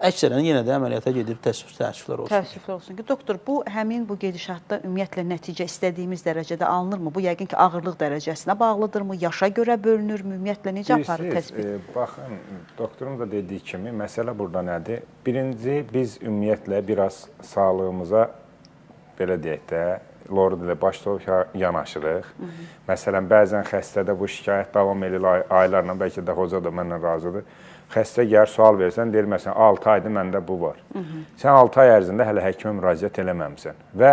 əksərən yenə də əməliyyata gedib təəssüflər olsun. Təəssüflər olsun ki, doktor, həmin bu gedişatda ümumiyyətlə nəticə istədiyimiz dərəcədə alınırmı? Bu, yəqin ki, ağırlıq dərəcəsinə bağlıdırmı? Yaşa görə bölünürmü? Ümumiyyətlə, necə aparır təsbit? Baxın, doktorun da dediyi kimi, məsələ burada nədir? Birinci, biz ümumiyyətlə biraz sağlığımıza, belə deyək də, loru ilə başlayıb yanaşırıq. Məsələn, bəzən xəstədə bu şikayət davam edir aylarla, bəlkə də hoca da mənlə razıdır. Xəstə gəlir, sual versən, deyir, məsələn, 6 aydır məndə bu var. Sən 6 ay ərzində hələ həkimə müraciət eləməmsən. Və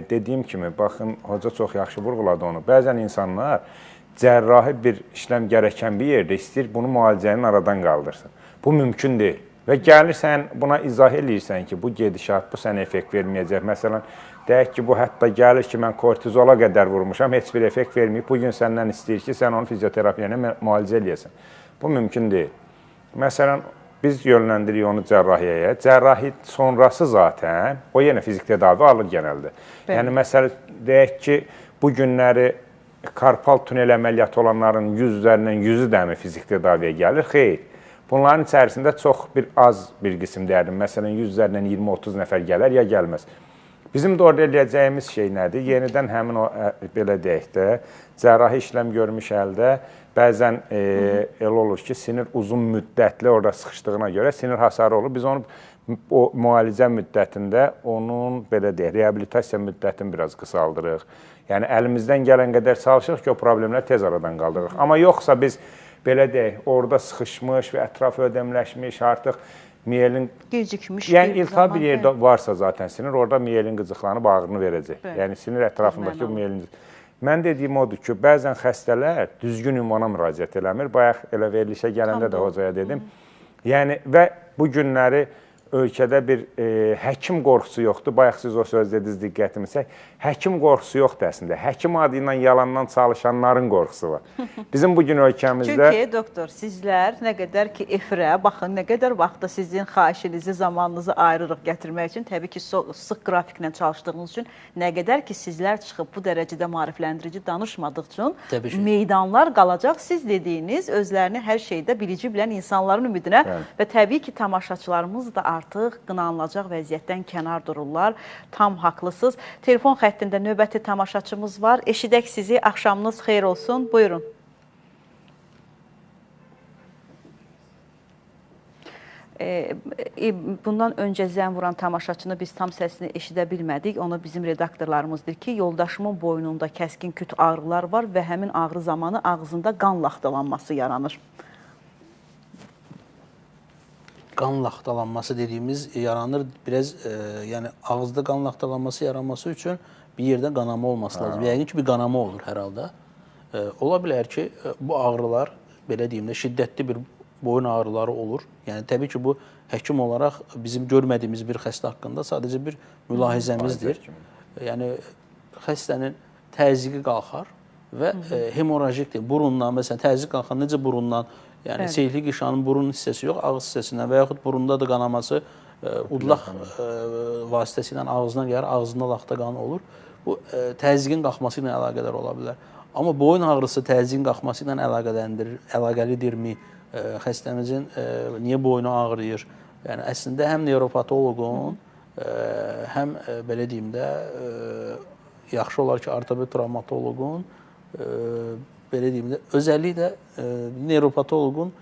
dediyim kimi, baxın, hoca çox yaxşı vurğuladı onu. Bəzən insanlar cərrahi bir işləm gərəkən bir yerdə istəyir, bunu müalicənin aradan qaldırsın. Bu mümkün deyil. Və gəlirsən, buna izah eləyirsən ki, bu gedişat, bu sənə effekt verməyəcək. Məsələn, deyək ki, bu hətta gəlir ki, mən kortizola qədər vurmuşam, heç bir effekt verməyib. Bugün səndən istəyir ki, sən onu fizioterapiyə müalicə eləyəsən. Bu mümkün deyil. Məsələn, biz yönləndiririk onu cərrahiyyəyə. Cərrahi sonrası zaten o yenə fizik tədavi alır genəldə. Yəni, məsələn, deyək ki, bu günləri karpal tunel əməliyyatı olanların 100 üzərindən 100-ü dəmi fizik tədaviyə gəlir. Xeyr. Bunların içərisində çox az bir qism deyərdim. Məsələn, 100 üzərindən 20-30 nəfər gələr ya gəlməz. Bizim də orada eləyəcəyimiz şey nədir? Yenidən həmin o, belə deyək də, cərrahi işləm görmüş əldə bəzən elə olur ki, sinir uzun müddətli orada sıxışdığına görə sinir hasarı olur. Biz onu o müalicə müddətində onun, belə deyək, reabilitasiya müddətini biraz qısaldırıq. Yəni, əlimizdən gələn qədər çalışırıq ki, o problemləri tez aradan qaldırırıq. Amma yoxsa biz, belə deyək, orada sıxışmış və ətrafı ödəmləşmiş, artıq miyelin... Gecikmiş. Yəni, iltihab bir yerdə varsa zaten sinir, orada miyelin qıcıqlarını, bağrını verəcək. Yəni, sinir ətrafındakı miyelin... Mən dediyim odur ki, bəzən xəstələr düzgün ünvana müraciət eləmir. Bayaq elə verilişə gələndə də hocaya dedim. Yəni, və bu günləri ölkədə bir həkim qorxusu yoxdur. Bayaq siz o söz dediniz, diqqətimi çək. Həkim qorxusu yoxdur əslində. Həkim adı ilə yalandan çalışanların qorxusu var. Bizim bugün ölkəmizdə... Çünki, doktor, sizlər nə qədər ki efirə, baxın, nə qədər vaxtda sizin xahişinizi, zamanınızı ayırırıq gətirmək üçün, təbii ki, sıx qrafiklə çalışdığınız üçün, nə qədər ki sizlər çıxıb bu dərəcədə maarifləndirici danışmadıq üçün, meydanlar qalacaq. Siz dediyiniz özlərini hər şeydə bilici bilən insanların ümidinə və təbii ki, tamaşaçılarımız da artıq qınanılacaq vəziyyətdən kənar dururlar. Tam haqlısınız. Telefon xəttində növbəti tamaşaçımız var. Eşidək sizi. Axşamınız xeyir olsun. Buyurun. Bundan öncə zəng vuran tamaşaçını biz tam səsini eşidə bilmədik. Onu bizim redaktorlarımızdır ki, yoldaşımın boynunda kəskin küt ağrılar var və həmin ağrı zamanı ağzında qan laxtalanması yaranır. Qan laxtalanması dediyimiz yaranır. Biraz, yəni ağızda qan laxtalanması yaranması üçün bir yerdə qanama olması lazım. Yəqin ki, bir qanama olur hər halda. Ola bilər ki, bu ağrılar, belə deyim də, şiddətli bir boyun ağrıları olur. Yəni, təbii ki, bu həkim olaraq bizim görmədiyimiz bir xəstə haqqında sadəcə bir mülahizəmizdir. Yəni, xəstənin təzyiqi qalxar və hemorajikdir. Burundan, məsələn, təzyiq qalxan necə burundan, yəni seyhli qişanın burun hissəsi yox, ağız hissəsindən və yaxud burunda da qanaması udlaq vasitəsilə ağzına gəlir, ağzında laxta qanı olur. Bu, təzyiqin qalxması ilə əlaqədar ola bilər. Amma boyun ağrısı təzyiqin qalxması ilə əlaqəlidirmi? Xəstəmizin niyə boynu ağrıyır? Yəni, əslində həm nevropatoloqun, həm, belə deyim də, yaxşı olar ki, ortoped travmatoloqun, belə deyim də, özəlliklə nevropatoloqun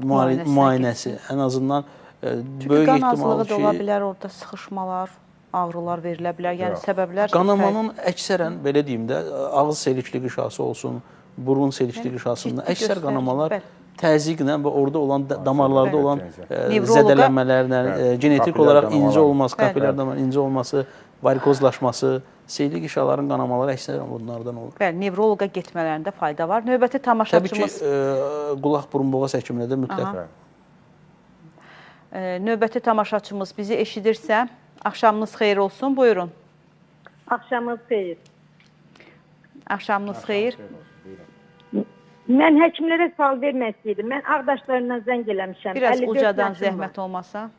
müayinəsi, ən azından böyük ehtimal ki... Çünki qan azlığı da ola bilər, orada sıxışmalar, ağrılar verilə bilər, yəni səbəblər... Qanamanın əksərən, belə deyim də, ağız selikli qişası olsun, burun selikli qişasında əksər qanamalar təzyiqlə və orada olan, damarlarda olan zədələnmələrlə, genetik olaraq incə olması, kapilyar damar incə olması varikozlaşması, seyirlik işaların qanamaları əksərən bunlardan olur. Bəli, nevroloqa getmələrində fayda var. Növbəti tamaşaçımız... Təbii ki, qulaq, burun, boğaz həkimində də mütləq. Növbəti tamaşaçımız bizi eşidirsə, axşamınız xeyir olsun, buyurun. Axşamınız xeyir. Axşamınız xeyir. Mən həkimlərə sual vermək istəyirdim. Mən Ağdaşlarından zəng eləmişəm. Biraz ucadan zəhmət olmasa.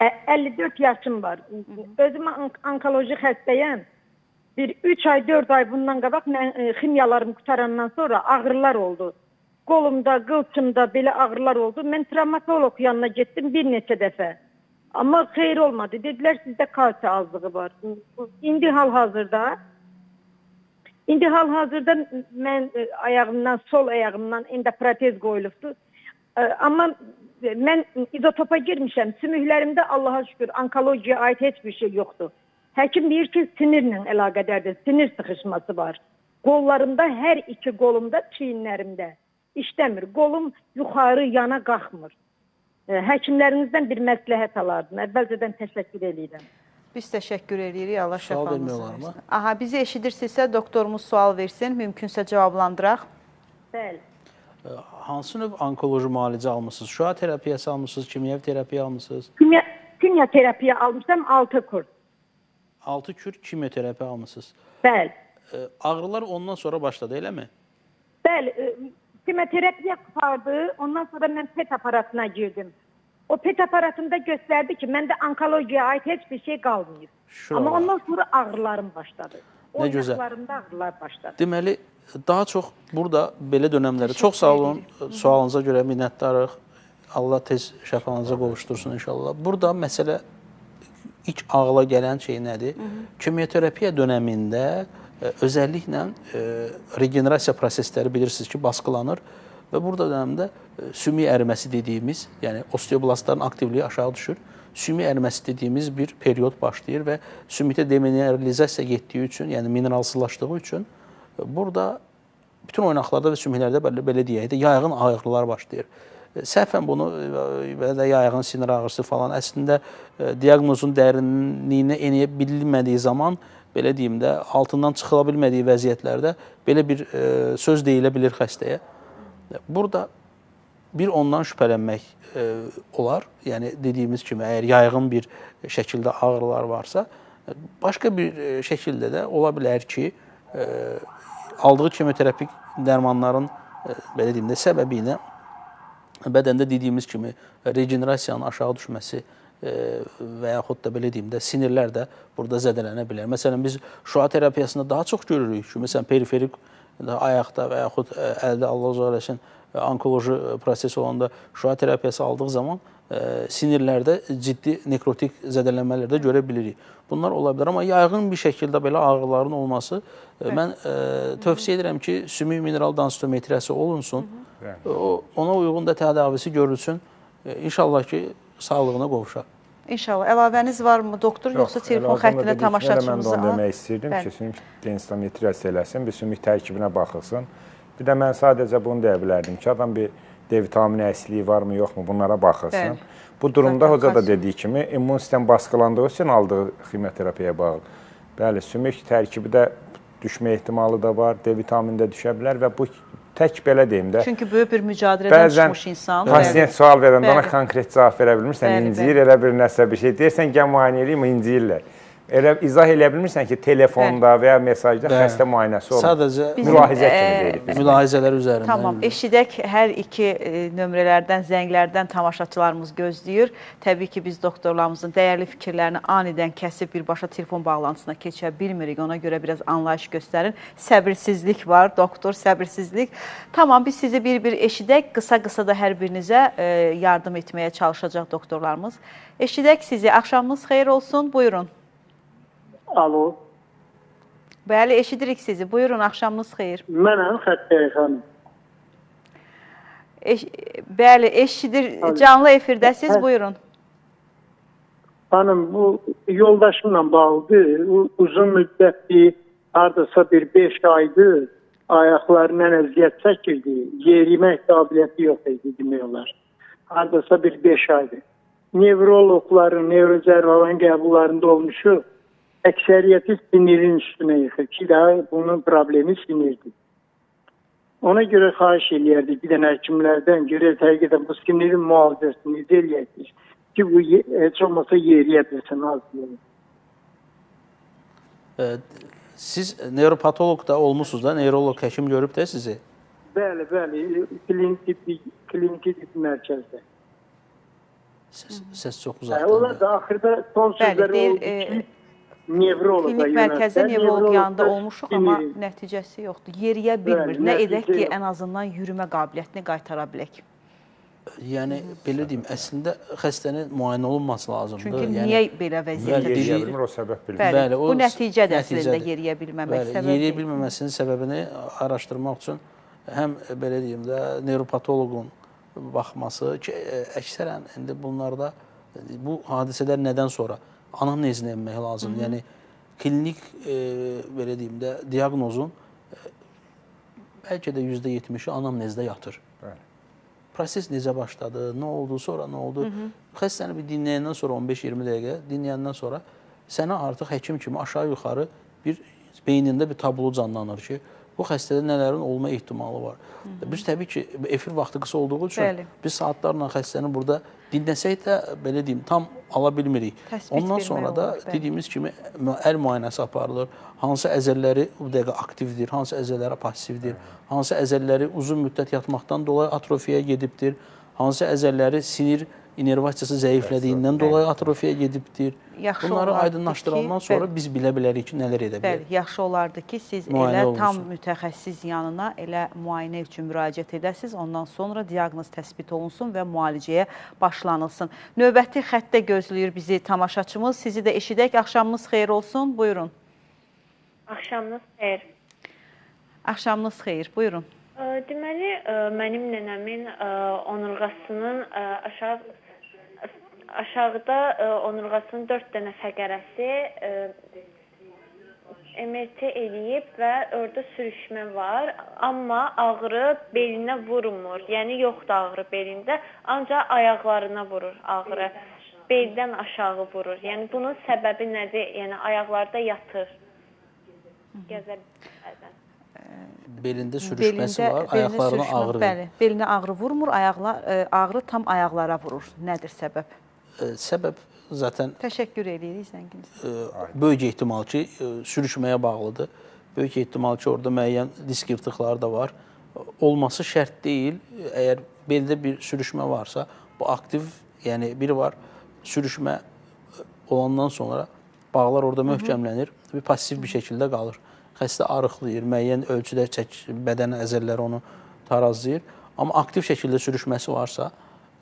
54 yaşım var. Özüm onkoloji xəstəyəm. Bir 3 ay, 4 ay bundan qabaq mən ximiyalarım qutarandan sonra ağrılar oldu. Qolumda, qılçımda belə ağrılar oldu. Mən travmatolog yanına getdim bir neçə dəfə. Amma xeyir olmadı. Dedilər sizdə kalsiya azlığı var. İndi hal-hazırda mən ayağımdan, sol ayağımdan endoprotez qoyulubdur. Amma mən izotopa girmişəm. Sümüklərimdə Allaha şükür onkologiyaya aid heç bir şey yoxdur. Həkim deyir ki, sinirlə əlaqədardır. Sinir sıxışması var. Qollarımda, hər iki qolumda, çiyinlərimdə işləmir. Qolum yuxarı, yana qalxmır. Həkimlərinizdən bir məsləhət alardım. Əvvəlcədən təşəkkür edirəm. Biz təşəkkür edirik. Allah Sual şəfanızı vermək olar mı? versin. Aha, bizi eşidirsinizsə doktorumuz sual versin. Mümkünsə cavablandıraq. Bəli. Hansı növ onkoloji müalicə almışsınız? Şüa terapiyası almışsınız, kimyəvi terapiya almışsınız? Kimya terapiya almışam 6 kurs. 6 kür kimyoterapiya almışsınız. Bəli. Ağrılar ondan sonra başladı, eləmi? Bəli. Kimyoterapiya qutardı. Ondan sonra mən PET aparatına girdim. O PET aparatında göstərdi ki, məndə onkologiyaya aid heç bir şey qalmayıb. Amma ondan sonra ağrılarım başladı. Nə gözəl. Oynaqlarımda ağrılar başladı. Deməli, daha çox burada belə dönəmləri, çox sağ olun, sualınıza görə minnətdarıq. Allah tez şəfanıza qovuştursun inşallah. Burada məsələ ilk ağla gələn şey nədir? Kimyoterapiya dönəmində özəlliklə regenerasiya prosesləri bilirsiniz ki, baskılanır və burada dönəmdə sümük əriməsi dediyimiz, yəni osteoblastların aktivliyi aşağı düşür. Sümük əriməsi dediyimiz bir period başlayır və sümükdə demineralizasiya getdiyi üçün, yəni mineralsızlaşdığı üçün burada bütün oynaqlarda və sümüklərdə belə deyək də yayğın ağrılar başlayır. Səhvən bunu və də yayğın sinir ağrısı falan əslində diaqnozun dərinliyinə enə bilmədiyi zaman, belə deyim də, altından çıxıla bilmədiyi vəziyyətlərdə belə bir söz deyilə bilir xəstəyə. Burada bir ondan şübhələnmək olar. Yəni dediyimiz kimi, əgər yayğın bir şəkildə ağrılar varsa, başqa bir şəkildə də ola bilər ki, aldığı kimyoterapik dərmanların belə deyim də səbəbi ilə bədəndə dediyimiz kimi regenerasiyanın aşağı düşməsi və yaxud da belə deyim də sinirlər də burada zədələnə bilər. Məsələn, biz şüa terapiyasında daha çox görürük ki, məsələn, periferik ayaqda və yaxud əldə Allah uzaq eləsin onkoloji proses olanda şüa terapiyası aldığı zaman sinirlərdə ciddi nekrotik zədələnmələr də görə bilirik. Bunlar ola bilər, amma yayğın bir şəkildə belə ağrıların olması mən tövsiyə edirəm ki, sümük mineral densitometriyası olunsun, ona uyğun da tədavisi görülsün. İnşallah ki, sağlığına qovuşar. İnşallah. Əlavəniz varmı doktor, yoxsa telefon xəttinə tamaşaçımızı? Mən də onu demək istəyirdim ki, sümük densitometriyası eləsin, bir sümük tərkibinə baxılsın. Bir də mən sadəcə bunu deyə bilərdim ki, adam bir D vitamini əksikliyi varmı, yoxmu, bunlara baxılsın. Bu durumda hoca da dediyi kimi, immun sistem baskılandığı üçün aldığı kimyoterapiyaya bağlı. Bəli, sümük tərkibi də düşmə ehtimalı da var, D vitamini də düşə bilər və bu tək belə deyim də. Çünki böyük bir mücadilədən çıxmış insan. Bəzən pasiyent sual verəndə ona konkret cavab verə bilmirsən, inciyir, elə bir nəsə bir şey deyirsən, gəl müayinə eləyim, inciyirlər. Elə izah eləyə bilmirsən ki, telefonda və ya mesajda xəstə müayinəsi olur. Sadəcə mülahizə kimi deyirik. Mülahizələr üzərində. Tamam, eşidək, hər iki nömrələrdən, zənglərdən tamaşaçılarımız gözləyir. Təbii ki, biz doktorlarımızın dəyərli fikirlərini anidən kəsib birbaşa telefon bağlantısına keçə bilmirik. Ona görə biraz anlayış göstərin. Səbirsizlik var, doktor, səbirsizlik. Tamam, biz sizi bir-bir eşidək. Qısa-qısa da hər birinizə yardım etməyə çalışacaq doktorlarımız. Eşidək sizi. Axşamınız xeyir olsun. Buyurun. Alo. Bəli, eşidirik sizi. Buyurun, axşamınız xeyir. Mənəm xəttəyi xanım. Bəli, eşidir. Canlı efirdəsiz. Buyurun. Hanım, bu yoldaşımla bağlıdır. Uzun müddətli, hardasa bir 5 aydır ayaqlarından əziyyət çəkirdi. Yerimək qabiliyyəti yox idi demək olar. Hardasa bir 5 aydır. nevrologların, nevrocərrahların qəbullarında olmuşuq. Əksəriyyəti sinirin üstünə yıxır ki, daha bunun problemi sinirdir. Ona görə xahiş eləyərdik bir dənə həkimlərdən görək həqiqətən bu sinirin müalicəsini necə eləyəcək ki, bu heç olmasa yeriyə bilsin az deyil. Siz nevropatoloq da olmuşsunuz da, nevrolog həkim görüb də sizi? Bəli, kliniki tibb mərkəzdə. Səs çox uzaqdır. Onlar da axırda son sözləri oldu ki, nevroloqa yönəltsə. Klinik mərkəzdə nevrolog yanında olmuşuq, amma nəticəsi yoxdur. Yeriyə bilmir. Nə edək ki, ən azından yürümə qabiliyyətini qaytara bilək. Yəni, belə deyim, əslində xəstənin müayinə olunması lazımdır. Çünki niyə belə vəziyyətə Yeriyə bilmir, o səbəb bilmir. Bəli, bu nəticədir əslində yeriyə bilməmək səbəbi. Yeriyə bilməməsinin səbəbini araşdırmaq üçün həm belə deyim də, nevropatoloqun baxması ki, əksərən indi bunlarda bu hadisələr nədən sonra anamnezinə enmək lazımdır. Yəni, klinik, belə deyim də, diaqnozun bəlkə də %70-i anamnezdə yatır. Proses necə başladı, nə oldu, sonra nə oldu? Xəstəni bir dinləyəndən sonra 15-20 dəqiqə dinləyəndən sonra sənə artıq həkim kimi aşağı-yuxarı bir beynində bir tablo canlanır ki, bu xəstədə nələrin olma ehtimalı var. Biz təbii ki, efir vaxtı qısa olduğu üçün biz saatlarla xəstəni burada dinləsək də, belə deyim, tam ala bilmirik. Ondan sonra da dediyimiz kimi əl müayinəsi aparılır. Hansı əzəlləri bu dəqiqə aktivdir, hansı əzəlləri passivdir, hansı əzəlləri uzun müddət yatmaqdan dolayı atrofiyaya gedibdir, hansı əzəlləri sinir inervasiyası zəiflədiyindən dolayı atrofiyaya gedibdir. Bunları aydınlaşdırandan sonra biz bilə bilərik ki, nələr edə bilərik. Bəli, yaxşı olardı ki, siz elə tam mütəxəssis yanına elə müayinə üçün müraciət edəsiniz, ondan sonra diaqnoz təsbit olunsun və müalicəyə başlanılsın. Növbəti xəttdə gözləyir bizi tamaşaçımız. Sizi də eşidək. Axşamınız xeyir olsun. Buyurun. Axşamınız xeyir. Axşamınız xeyir. Buyurun. Deməli, mənim nənəmin onurğasının aşağıda onurğasının 4 dənə fəqərəsi MRT eləyib və orada sürüşmə var. Amma ağrı belinə vurmur. Yəni, yoxdur ağrı belində, ancaq ayaqlarına vurur ağrı. Beldən aşağı vurur. Yəni, bunun səbəbi nədir? Yəni, ayaqlarda yatır. Gəzə bilmədən. Belində sürüşməsi var, ayaqlarına ağrı verir. Belinə ağrı vurmur, ağrı tam ayaqlara vurur. Nədir səbəb? Səbəb zaten... Təşəkkür edirik zənginiz. Böyük ehtimal ki, sürüşməyə bağlıdır. Böyük ehtimal ki, orada müəyyən disk yırtıqları da var. Olması şərt deyil. Əgər beldə bir sürüşmə varsa, bu aktiv, yəni biri var, sürüşmə olandan sonra bağlar orada möhkəmlənir və pasiv bir şəkildə qalır. Xəstə arıqlayır, müəyyən ölçüdə bədən əzəlləri onu tarazlayır. Amma aktiv şəkildə sürüşməsi varsa,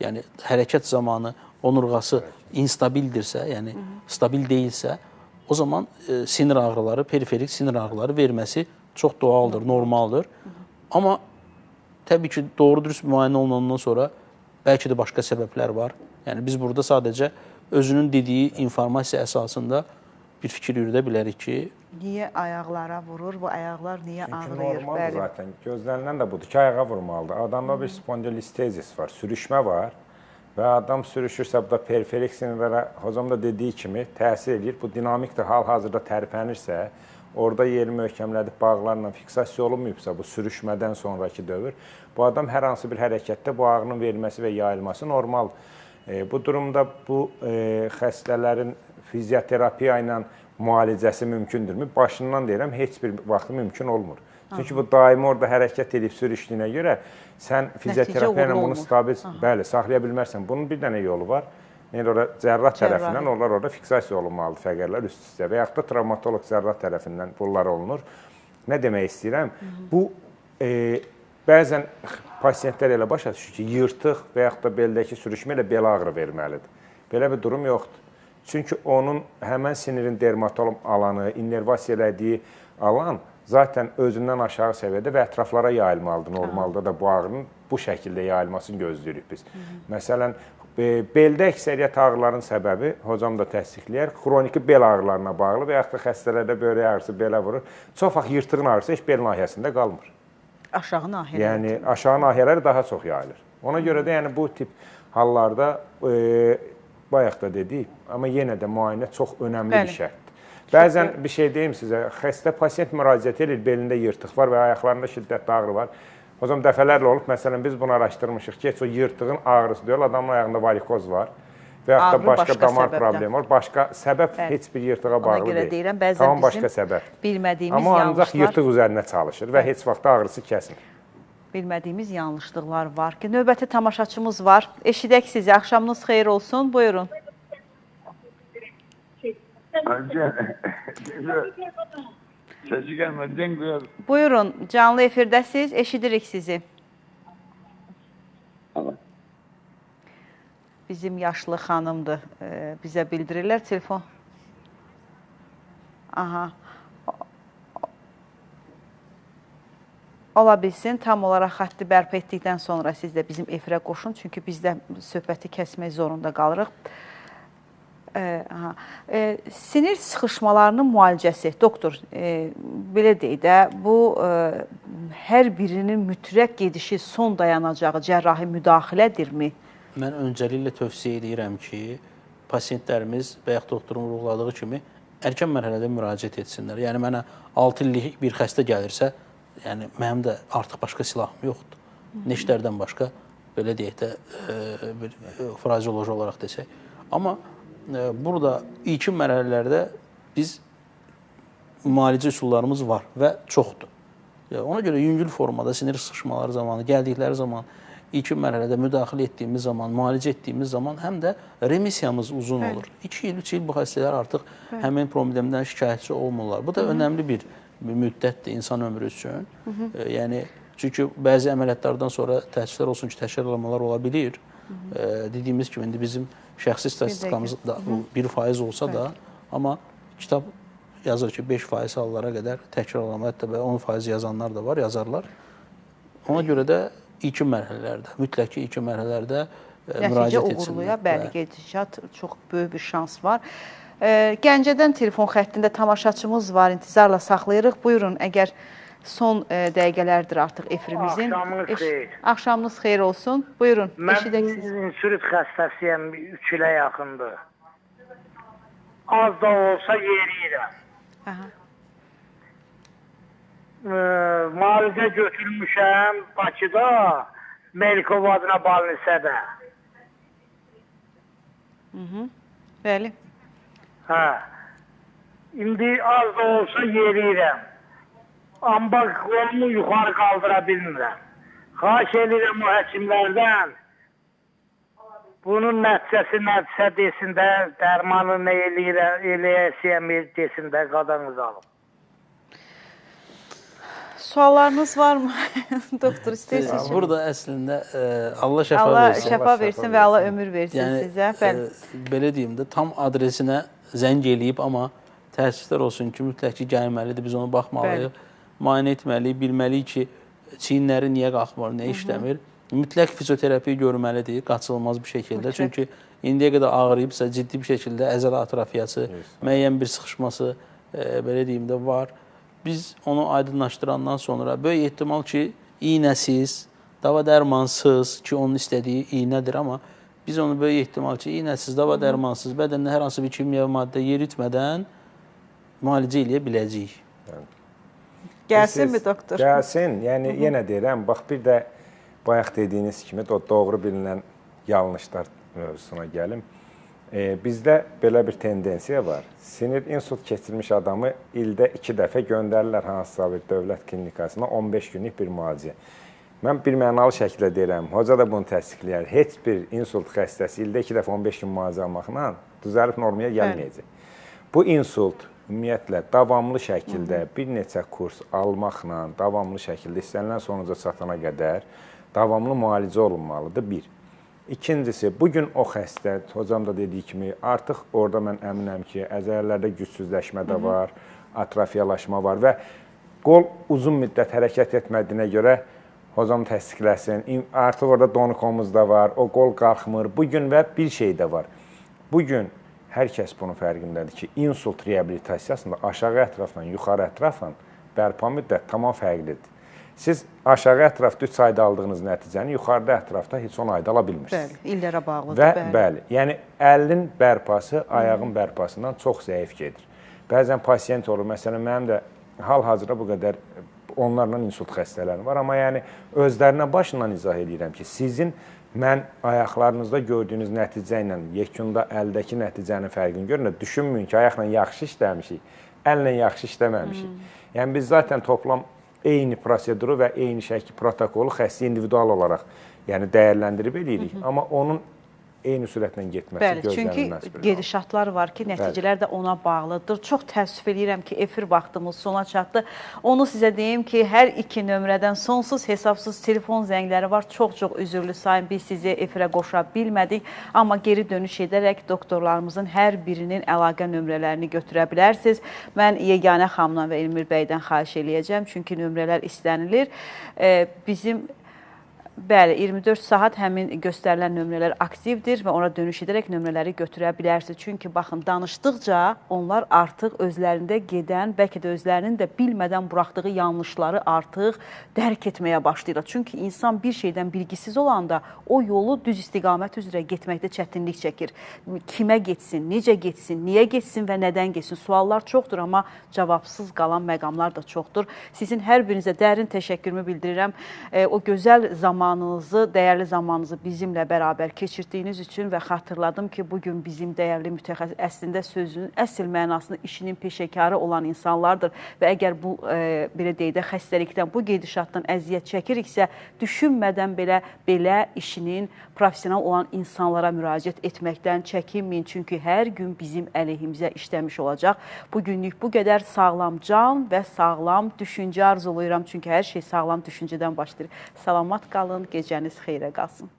yəni hərəkət zamanı onurğası instabildirsə, yəni stabil deyilsə, o zaman sinir ağrıları, periferik sinir ağrıları verməsi çox doğaldır, normaldır. Amma təbii ki, doğru-dürüst müayinə olunandan sonra bəlkə də başqa səbəblər var. Yəni biz burada sadəcə özünün dediyi informasiya əsasında bir fikir yürüdə bilərik ki, niyə ayaqlara vurur, bu ayaqlar niyə ağrıyır? Çünki normaldır zaten. Gözlənilən də budur ki, ayağa vurmalıdır. Adamda bir spondilistezis var, sürüşmə var və adam sürüşürsə, bu da periferik sinirlərə, hocam da dediyi kimi təsir edir. Bu dinamikdir, hal-hazırda tərpənirsə, orada yeri möhkəmlədib bağlarla fiksasiya olunmayıbsa, bu sürüşmədən sonraki dövr, bu adam hər hansı bir hərəkətdə bu ağrının verilməsi və yayılması normaldır. Bu durumda bu xəstələrin fizioterapiya ilə müalicəsi mümkündürmü? Başından deyirəm, heç bir vaxt mümkün olmur. Çünki bu daimi orada hərəkət edib sürüşdüyünə görə sən fizioterapiya ilə bunu stabil saxlaya bilmərsən. Bunun bir dənə yolu var. Cərrah tərəfindən onlar orada fiksasiya olunmalıdır fəqərlər üst-üstə və yaxud da travmatoloq cərrah tərəfindən bunlar olunur. Nə demək istəyirəm? Bu, bəzən pasiyentlər elə başa düşür ki, yırtıq və yaxud da beldəki sürüşmə ilə bel ağrı verməlidir. Belə bir durum yoxdur. Çünki onun həmən sinirin dermatolog alanı, innervasiya elədiyi alan zaten özündən aşağı səviyyədə və ətraflara yayılmalıdır. Normalda da bu ağrının bu şəkildə yayılmasını gözləyirik biz. Məsələn, beldə əksəriyyət ağrıların səbəbi, hocam da təsdiqləyər, xroniki bel ağrılarına bağlı və yaxud da xəstələrdə böyrək ağrısı belə vurur. Çox vaxt yırtığın ağrısı heç bel nahiyəsində qalmır. Aşağı nahiyələr. Yəni, aşağı nahiyələr daha çox yayılır. Ona görə də yəni, bu tip hallarda bayaq da dedik, amma yenə də müayinə çox önəmli bir şərtdir. Bəzən bir şey deyim sizə, xəstə pasiyent müraciət edir, belində yırtıq var və ayaqlarında şiddətli ağrı var. O zaman dəfələrlə olub, məsələn, biz bunu araşdırmışıq ki, o yırtığın ağrısı deyil, adamın ayağında varikoz var və yaxud da başqa damar problemi var. Başqa səbəb heç bir yırtığa bağlı deyil. Tamam, başqa səbəb. Amma ancaq yırtıq üzərində çalışır və heç vaxt ağrısı kəsmir. Bilmədiyimiz yanlışlıqlar var ki, növbəti tamaşaçımız var. Eşidək sizi, axşamınız xeyir olsun, buyurun. Səsi gəlmədən qoyalım. Buyurun, canlı efirdəsiz, eşidirik sizi. Bizim yaşlı xanımdır, bizə bildirirlər telefon. Aha. Ola bilsin, tam olaraq xətti bərpa etdikdən sonra siz də bizim efirə qoşun, çünki biz də söhbəti kəsmək zorunda qalırıq. Sinir sıxışmalarının müalicəsi, doktor, belə deyək də, bu hər birinin mütləq gedişi son dayanacağı cərrahi müdaxilədirmi? Mən öncəliklə tövsiyə edirəm ki, pasiyentlərimiz və yaxud doktorun vurğuladığı kimi erkən mərhələdə müraciət etsinlər. Yəni, mənə 6 illik bir xəstə gəlirsə, yəni mənim də artıq başqa silahım yoxdur. Neşlərdən başqa, belə deyək də, bir frazioloji olaraq desək. Amma burada ilkin mərhələlərdə biz müalicə üsullarımız var və çoxdur. Ona görə yüngül formada sinir sıxışmaları zamanı, gəldikləri zaman, ilkin mərhələdə müdaxilə etdiyimiz zaman, müalicə etdiyimiz zaman həm də remissiyamız uzun olur. 2 il, 3 il bu xəstələr artıq həmin problemdən şikayətçi olmurlar. Bu da önəmli bir müddətdir insan ömrü üçün. Yəni, çünki bəzi əməliyyatlardan sonra təəssüflər olsun ki, təşkillanmalar ola bilir. Dediyimiz kimi, indi bizim şəxsi statistikamız 1% olsa da, amma kitab yazır ki, 5% hallara qədər təkrarlanma, hətta 10% yazanlar da var, yazarlar. Ona görə də ilkin mərhələlərdə, mütləq ki, ilkin mərhələlərdə müraciət etsinlər. Nəticə uğurluya, bəli, gedişat çox böyük bir şans var. Gəncədən telefon xəttində tamaşaçımız var, intizarla saxlayırıq. Buyurun, əgər son dəqiqələrdir artıq efirimizin. Axşamınız xeyir. Axşamınız xeyir olsun. Buyurun, eşidək siz. Mən insülit xəstəsiyəm, 3 ilə yaxındır. Az da olsa yeriyirəm. Müalicə götürmüşəm Bakıda, Melikov adına Balnisədə. Bəli. İndi az da olsa yeriyirəm. Amma qolumu yuxarı qaldıra bilmirəm. Xahiş edirəm o həkimlərdən. Bunun nəticəsi nəticə desin də, dərmanı nə eləyəsiyəm desin də, qadanız alın. Suallarınız var mı? Doktor, istəyirsiniz? Burada əslində Allah şəfa versin. Allah şəfa versin və Allah ömür versin sizə. Belə deyim də, tam adresinə zəng eləyib, amma təəssüflər olsun ki, mütləq ki, gəlməlidir, biz onu baxmalıyıq, müayinə etməliyik, bilməliyik ki, çiyinləri niyə qalxmır, nə işləmir. Mütləq fizioterapiya görməlidir, qaçılmaz bir şəkildə. Çünki indiyə qədər ağrıyıbsa, ciddi bir şəkildə əzələ atrofiyası, müəyyən bir sıxışması, belə deyim də, var. Biz onu aydınlaşdırandan sonra böyük ehtimal ki, iynəsiz, dava dərmansız ki, onun istədiyi iynədir, amma biz onu böyük ehtimal ki, iynəsiz, dava dərmansız, bədəndə hər hansı bir kimyəvi maddə yeritmədən müalicə eləyə biləcəyik. Gəlsinmi, doktor? Gəlsin. Yəni, yenə deyirəm, bax, bir də bayaq dediyiniz kimi doğru bilinən yanlışlar mövzusuna gəlim. Bizdə belə bir tendensiya var. Sinir insult keçirmiş adamı ildə 2 dəfə göndərirlər hansısa bir dövlət klinikasına 15 günlük bir müalicə. Mən bir mənalı şəkildə deyirəm, hoca da bunu təsdiqləyər. Heç bir insult xəstəsi ildə 2 dəfə 15 gün müalicə almaqla düzəlib normaya gəlməyəcək. Bu insult ümumiyyətlə davamlı şəkildə bir neçə kurs almaqla, davamlı şəkildə istənilən sonuca çatana qədər davamlı müalicə olunmalıdır, bir. İkincisi, bugün o xəstə, hocam da dediyi kimi, artıq orada mən əminəm ki, əzələlərdə gücsüzləşmə də var, atrofiyalaşma var və qol uzun müddət hərəkət etmədiyinə görə, hocam təsdiqləsin, artıq orada donukomuz da var, o qol qalxmır. Bugün və bir şey də var. Bugün hər kəs bunun fərqindədir ki, insult reabilitasiyasında aşağı ətrafla, yuxarı ətrafla bərpa müddət tamam fərqlidir. Siz aşağı ətrafda 3 ayda aldığınız nəticəni yuxarıda ətrafda heç 10 ayda ala bilmirsiniz. Bəli, illərə bağlıdır. Və bəli, yəni əlin bərpası ayağın bərpasından çox zəif gedir. Bəzən pasiyent olur, məsələn, mənim də hal-hazırda bu qədər onlarla insult xəstələrim var, amma yəni özlərinə başından izah edirəm ki, sizin mən ayaqlarınızda gördüyünüz nəticə ilə yekunda əldəki nəticənin fərqini görün, düşünməyin ki, ayaqla yaxşı işləmişik, əllə yaxşı işləməmişik. Yəni biz zaten toplam eyni proseduru və eyni şəkil protokolu xəstə individual olaraq yəni dəyərləndirib edirik, amma onun eyni sürətlə getməsi gözlənilməz. Çünki gedişatlar var ki, nəticələr də ona bağlıdır. Çox təəssüf edirəm ki, efir vaxtımız sona çatdı. Onu sizə deyim ki, hər iki nömrədən sonsuz hesabsız telefon zəngləri var. Çox-çox üzürlü sayın, biz sizi efirə qoşa bilmədik. Amma geri dönüş edərək doktorlarımızın hər birinin əlaqə nömrələrini götürə bilərsiniz. Mən Yeganə xanımdan və Elmir bəydən xahiş eləyəcəm, çünki nömrələr istənilir. Bizim bəli, 24 saat həmin göstərilən nömrələr aktivdir və ona dönüş edərək nömrələri götürə bilərsiniz. Çünki baxın, danışdıqca onlar artıq özlərində gedən, bəlkə də özlərinin də bilmədən buraxdığı yanlışları artıq dərk etməyə başlayırlar. Çünki insan bir şeydən bilgisiz olanda o yolu düz istiqamət üzrə getməkdə çətinlik çəkir. Kimə getsin, necə getsin, niyə getsin və nədən getsin? Suallar çoxdur, amma cavabsız qalan məqamlar da çoxdur. Sizin hər birinizə dərin təşəkkürümü bildirirəm. O gözəl zamanınızı, dəyərli zamanınızı bizimlə bərabər keçirdiyiniz üçün və xatırladım ki, bugün bizim dəyərli mütəxəssis əslində sözünün əsl mənasını işinin peşəkarı olan insanlardır və əgər bu, belə deyək də, xəstəlikdən, bu gedişatdan əziyyət çəkiriksə, düşünmədən belə işinin profesional olan insanlara müraciət etməkdən çəkinməyin, çünki hər gün bizim əleyhimizə işləmiş olacaq. Bugünlük bu qədər sağlam can və sağlam düşüncə arzulayıram, çünki hər şey sağlam düşüncədən başlayır. Salamat qalın, gecəniz xeyrə qalsın.